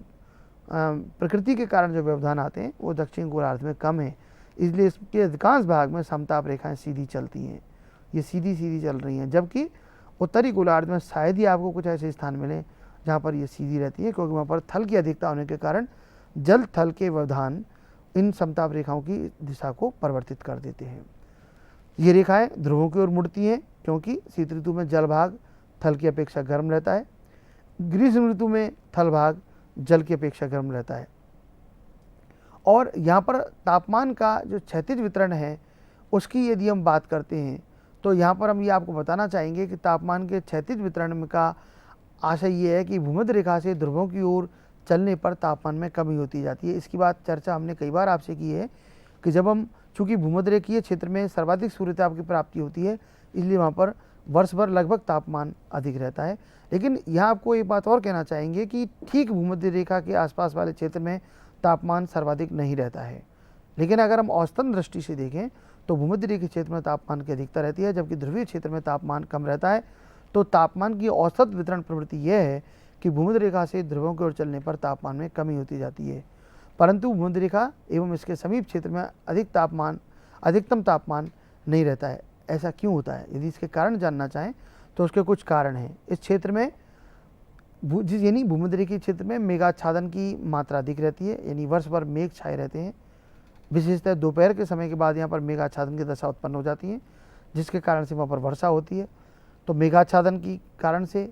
प्रकृति के कारण जो व्यवधान आते हैं वो दक्षिण गोलार्ध में कम है। इसलिए इसके अधिकांश भाग में समताप रेखाएं सीधी चलती हैं, ये सीधी चल रही हैं, जबकि उत्तरी गोलार्ध में शायद ही आपको कुछ ऐसे स्थान मिले जहाँ पर ये सीधी रहती है, क्योंकि वहाँ पर थल की अधिकता होने के कारण जल थल के व्यवधान इन समताप रेखाओं की दिशा को परिवर्तित कर देते हैं। ये रेखाएं ध्रुवों की ओर मुड़ती हैं क्योंकि शीत ऋतु में जल भाग थल की अपेक्षा गर्म रहता है, ग्रीष्म ऋतु में थल भाग जल की अपेक्षा गर्म रहता है। और यहाँ पर तापमान का जो क्षैतिज वितरण है उसकी यदि हम बात करते हैं तो यहाँ पर हम ये आपको बताना चाहेंगे कि तापमान के क्षैतिज वितरण का आशय ये है कि भूमध्य रेखा से ध्रुवों की ओर चलने पर तापमान में कमी होती जाती है। इसकी बात चर्चा हमने कई बार आपसे की है कि जब हम चूँकि भूमध्य रेखीय क्षेत्र में सर्वाधिक सूर्यताप की प्राप्ति होती है, इसलिए वहाँ पर वर्ष भर लगभग तापमान अधिक रहता है। लेकिन यहाँ आपको एक बात और कहना चाहेंगे कि ठीक भूमध्य रेखा के आसपास वाले क्षेत्र में तापमान सर्वाधिक नहीं रहता है, लेकिन अगर हम औसतन दृष्टि से देखें तो भूमध्य रेखीय क्षेत्र में तापमान की अधिकता रहती है, जबकि ध्रुवीय क्षेत्र में तापमान कम रहता है। तो तापमान की औसत वितरण प्रवृत्ति यह है कि भूमध्य रेखा से ध्रुवों की ओर चलने पर तापमान में कमी होती जाती है, परंतु भूमध्य रेखा एवं इसके समीप क्षेत्र में अधिकतम तापमान नहीं रहता है। ऐसा क्यों होता है? यदि इसके कारण जानना चाहें तो उसके कुछ कारण हैं। इस क्षेत्र में यानी भूमध्य रेखीय क्षेत्र में मेघाच्छादन की मात्रा अधिक रहती है, यानी वर्ष भर मेघ छाए रहते हैं। विशेषतः दोपहर के समय के बाद यहाँ पर मेघाच्छादन की दशा उत्पन्न हो जाती है, जिसके कारण से वहाँ पर वर्षा होती है। तो मेघाच्छादन की कारण से,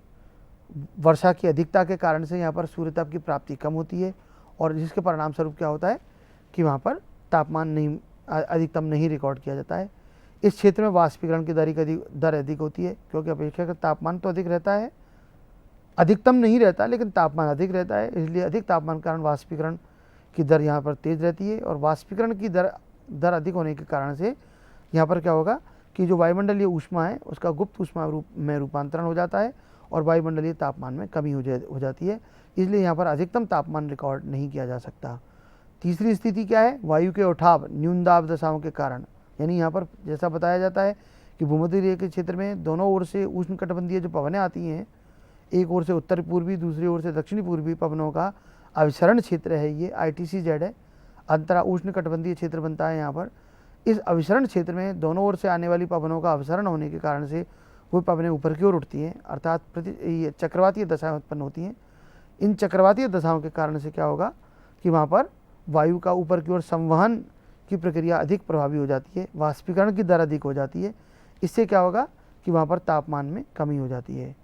वर्षा की अधिकता के कारण से यहाँ पर सूर्यताप की प्राप्ति कम होती है, और जिसके परिणाम स्वरूप क्या होता है कि वहाँ पर तापमान अधिकतम नहीं रिकॉर्ड किया जाता है। इस क्षेत्र में वाष्पीकरण की दर अधिक होती है, क्योंकि अपेक्षाकृत तापमान तो अधिक रहता है, अधिकतम नहीं रहता लेकिन तापमान अधिक रहता है, इसलिए अधिक तापमान के कारण वाष्पीकरण की दर यहाँ पर तेज़ रहती है। और वाष्पीकरण की दर अधिक होने के कारण से यहाँ पर क्या होगा कि जो वायुमंडलीय ऊष्मा है उसका गुप्त ऊष्मा में रूपांतरण हो जाता है और वायुमंडलीय तापमान में कमी हो जाती है, इसलिए यहाँ पर अधिकतम तापमान रिकॉर्ड नहीं किया जा सकता। तीसरी स्थिति क्या है? वायु के उठाव न्यून दाब दशाओं के कारण, यानी यहाँ पर जैसा बताया जाता है कि भूमध्य रेखा के क्षेत्र में दोनों ओर से उष्णकटिबंधीय जो पवनें आती हैं, एक ओर से उत्तर पूर्वी, दूसरी ओर से दक्षिणी पूर्वी पवनों का अभिसरण क्षेत्र है, ये ITCZ है, अंतरा उष्णकटिबंधीय क्षेत्र बनता है। यहाँ पर इस अभिसरण क्षेत्र में दोनों ओर से आने वाली पवनों का अभिसरण होने के कारण से वो पवनें ऊपर की ओर उठती हैं, अर्थात ये चक्रवातीय दशाएं उत्पन्न होती हैं। इन चक्रवातीय दशाओं के कारण से क्या होगा कि वहाँ पर वायु का ऊपर की ओर संवहन की प्रक्रिया अधिक प्रभावी हो जाती है, वाष्पीकरण की दर अधिक हो जाती है। इससे क्या होगा कि वहाँ पर तापमान में कमी हो जाती है।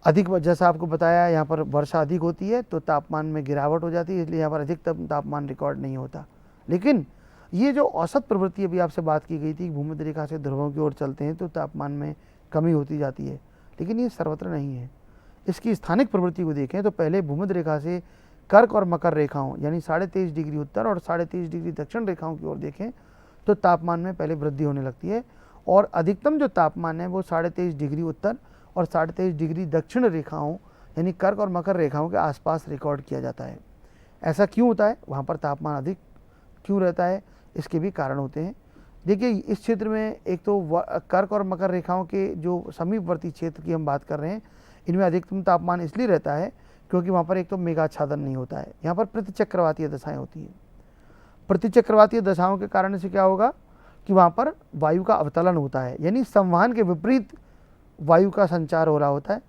अधिक, जैसा आपको बताया, यहाँ पर वर्षा अधिक होती है तो तापमान में गिरावट हो जाती है, इसलिए यहाँ पर अधिकतम तापमान रिकॉर्ड नहीं होता। लेकिन ये जो औसत प्रवृत्ति अभी आपसे बात की गई थी, भूमध्य रेखा से ध्रुवों की ओर चलते हैं तो तापमान में कमी होती जाती है, लेकिन ये सर्वत्र नहीं है। इसकी स्थानिक प्रवृत्ति को देखें तो पहले भूमध्य रेखा से कर्क और मकर रेखाओं यानी 23.5 डिग्री उत्तर और 23.5 डिग्री दक्षिण रेखाओं की ओर देखें तो तापमान में पहले वृद्धि होने लगती है, और अधिकतम जो तापमान है वो 23.5 डिग्री उत्तर और 23.5 डिग्री दक्षिण रेखाओं यानी कर्क और मकर रेखाओं के आसपास रिकॉर्ड किया जाता है। ऐसा क्यों होता है? वहाँ पर तापमान अधिक क्यों रहता है? इसके भी कारण होते हैं। देखिए इस क्षेत्र में एक तो कर्क और मकर रेखाओं के जो समीपवर्ती क्षेत्र की हम बात कर रहे हैं, इनमें अधिकतम तापमान इसलिए रहता है क्योंकि वहाँ पर एक तो मेघाच्छादन नहीं होता है, यहाँ पर प्रतिचक्रवातीय दशाएं होती हैं। प्रतिचक्रवातीय दशाओं के कारण से क्या होगा कि वहाँ पर वायु का अवतलन होता है, यानी संवहन के विपरीत वायु का संचार हो रहा होता है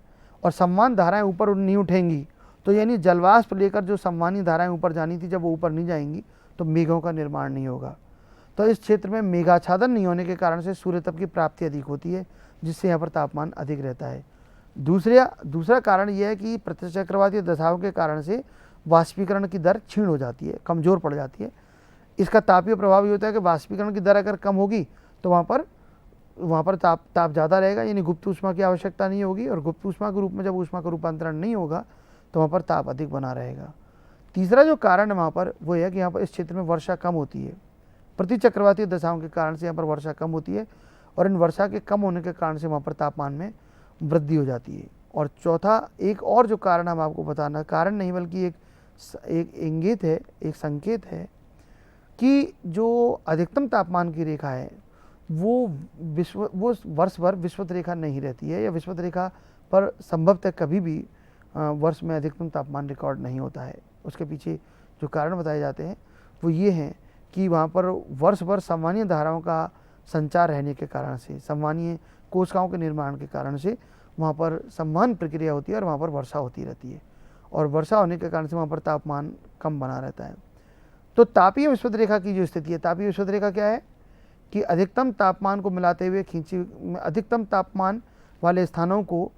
और संवहन धाराएं ऊपर नहीं उठेंगी, तो यानी जलवाष्प लेकर जो संवहनी धाराएं ऊपर जानी थी, जब वो ऊपर नहीं जाएंगी तो मेघों का निर्माण नहीं होगा। तो इस क्षेत्र में मेघाच्छादन नहीं होने के कारण से सूर्य तप की प्राप्ति अधिक होती है, जिससे यहाँ पर तापमान अधिक रहता है। दूसरा कारण यह है कि प्रतिचक्रवातीय दशाओं के कारण से वाष्पीकरण की दर क्षीण हो जाती है, कमज़ोर पड़ जाती है। इसका तापीय प्रभाव ये होता है कि वाष्पीकरण की दर अगर कम होगी तो वहाँ पर ताप ज़्यादा रहेगा, यानी गुप्त ऊष्मा की आवश्यकता नहीं होगी, और गुप्त ऊष्मा के रूप में जब ऊष्मा का रूपांतरण नहीं होगा तो वहाँ पर ताप अधिक बना रहेगा। तीसरा जो कारण वहाँ पर वो है कि यहाँ पर इस क्षेत्र में वर्षा कम होती है, प्रतिचक्रवातीय दशाओं के कारण से यहाँ पर वर्षा कम होती है, और इन वर्षा के कम होने के कारण से वहाँ पर तापमान में वृद्धि हो जाती है। और चौथा एक और जो कारण हम आपको बताना, कारण नहीं बल्कि एक इंगित है, एक संकेत है कि जो अधिकतम तापमान की रेखा है वो वर्ष भर विषुवत रेखा नहीं रहती है, या विषुवत रेखा पर संभवतः कभी भी वर्ष में अधिकतम तापमान रिकॉर्ड नहीं होता है। उसके पीछे जो कारण बताए जाते हैं वो ये हैं कि वहाँ पर वर्ष भर संवहनीय धाराओं का संचार रहने के कारण से, संवहनीय कोशिकाओं के निर्माण के कारण से वहाँ पर संवहन प्रक्रिया होती है और वहाँ पर वर्षा होती रहती है, और वर्षा होने के कारण से वहाँ पर तापमान कम बना रहता है। तो तापीय विषुवत रेखा की जो स्थिति है, तापीय विषुवत रेखा क्या है कि अधिकतम तापमान को मिलाते हुए अधिकतम तापमान वाले स्थानों को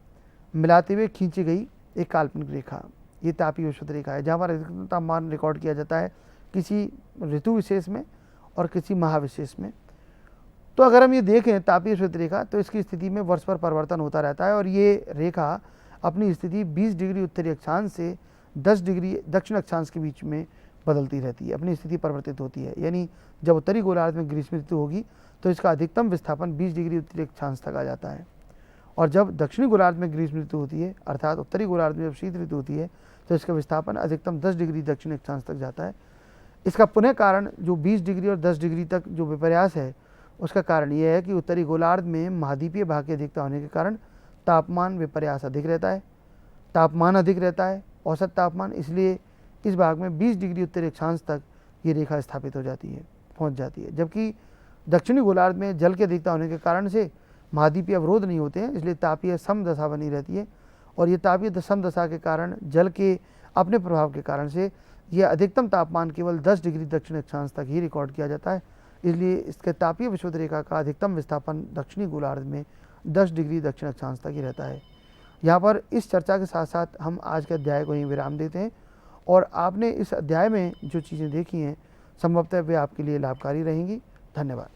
मिलाते हुए खींची गई एक काल्पनिक रेखा, ये तापीय विषुवत रेखा है, जहाँ पर अधिकतम तापमान रिकॉर्ड किया जाता है किसी ऋतु विशेष में और किसी माह विशेष में। तो अगर हम ये देखें तापीय विषुवत रेखा, तो इसकी स्थिति में वर्ष पर परिवर्तन होता रहता है, और ये रेखा अपनी स्थिति 20 डिग्री उत्तरी अक्षांश से 10 डिग्री दक्षिण अक्षांश के बीच में बदलती रहती है, अपनी स्थिति परिवर्तित होती है। यानी जब उत्तरी गोलार्ध में ग्रीष्म ऋतु होगी तो इसका अधिकतम विस्थापन 20 डिग्री उत्तरी अक्षांश तक आ जाता है, और जब दक्षिणी गोलार्ध में ग्रीष्म ऋतु होती है, अर्थात उत्तरी गोलार्ध में जब शीत ऋतु होती है, तो इसका विस्थापन अधिकतम 10 डिग्री दक्षिण अक्षांश तक जाता है। इसका पुनः कारण जो 20 डिग्री और 10 डिग्री तक जो विपर्यास है, उसका कारण यह है कि उत्तरी गोलार्ध में महाद्वीपीय भाग की अधिकता होने के कारण तापमान विपर्यास अधिक रहता है, तापमान अधिक रहता है, औसत तापमान, इसलिए इस भाग में 20 डिग्री उत्तरी अक्षांश तक ये रेखा स्थापित हो जाती है, पहुंच जाती है। जबकि दक्षिणी गोलार्ध में जल की अधिकता होने के कारण से महाद्वीपीय अवरोध नहीं होते हैं, इसलिए तापीय समदशा बनी रहती है, और ये तापीय समदशा के कारण जल के अपने प्रभाव के कारण से यह अधिकतम तापमान केवल 10 डिग्री दक्षिण अक्षांश तक ही रिकॉर्ड किया जाता है। इसलिए इसके तापीय विषुवत रेखा का अधिकतम विस्थापन दक्षिणी गोलार्ध में 10 डिग्री दक्षिण अक्षांश तक ही रहता है। यहाँ पर इस चर्चा के साथ साथ हम आज के अध्याय को यहीं विराम देते हैं, और आपने इस अध्याय में जो चीज़ें देखी हैं संभवतः वे आपके लिए लाभकारी रहेंगी। धन्यवाद।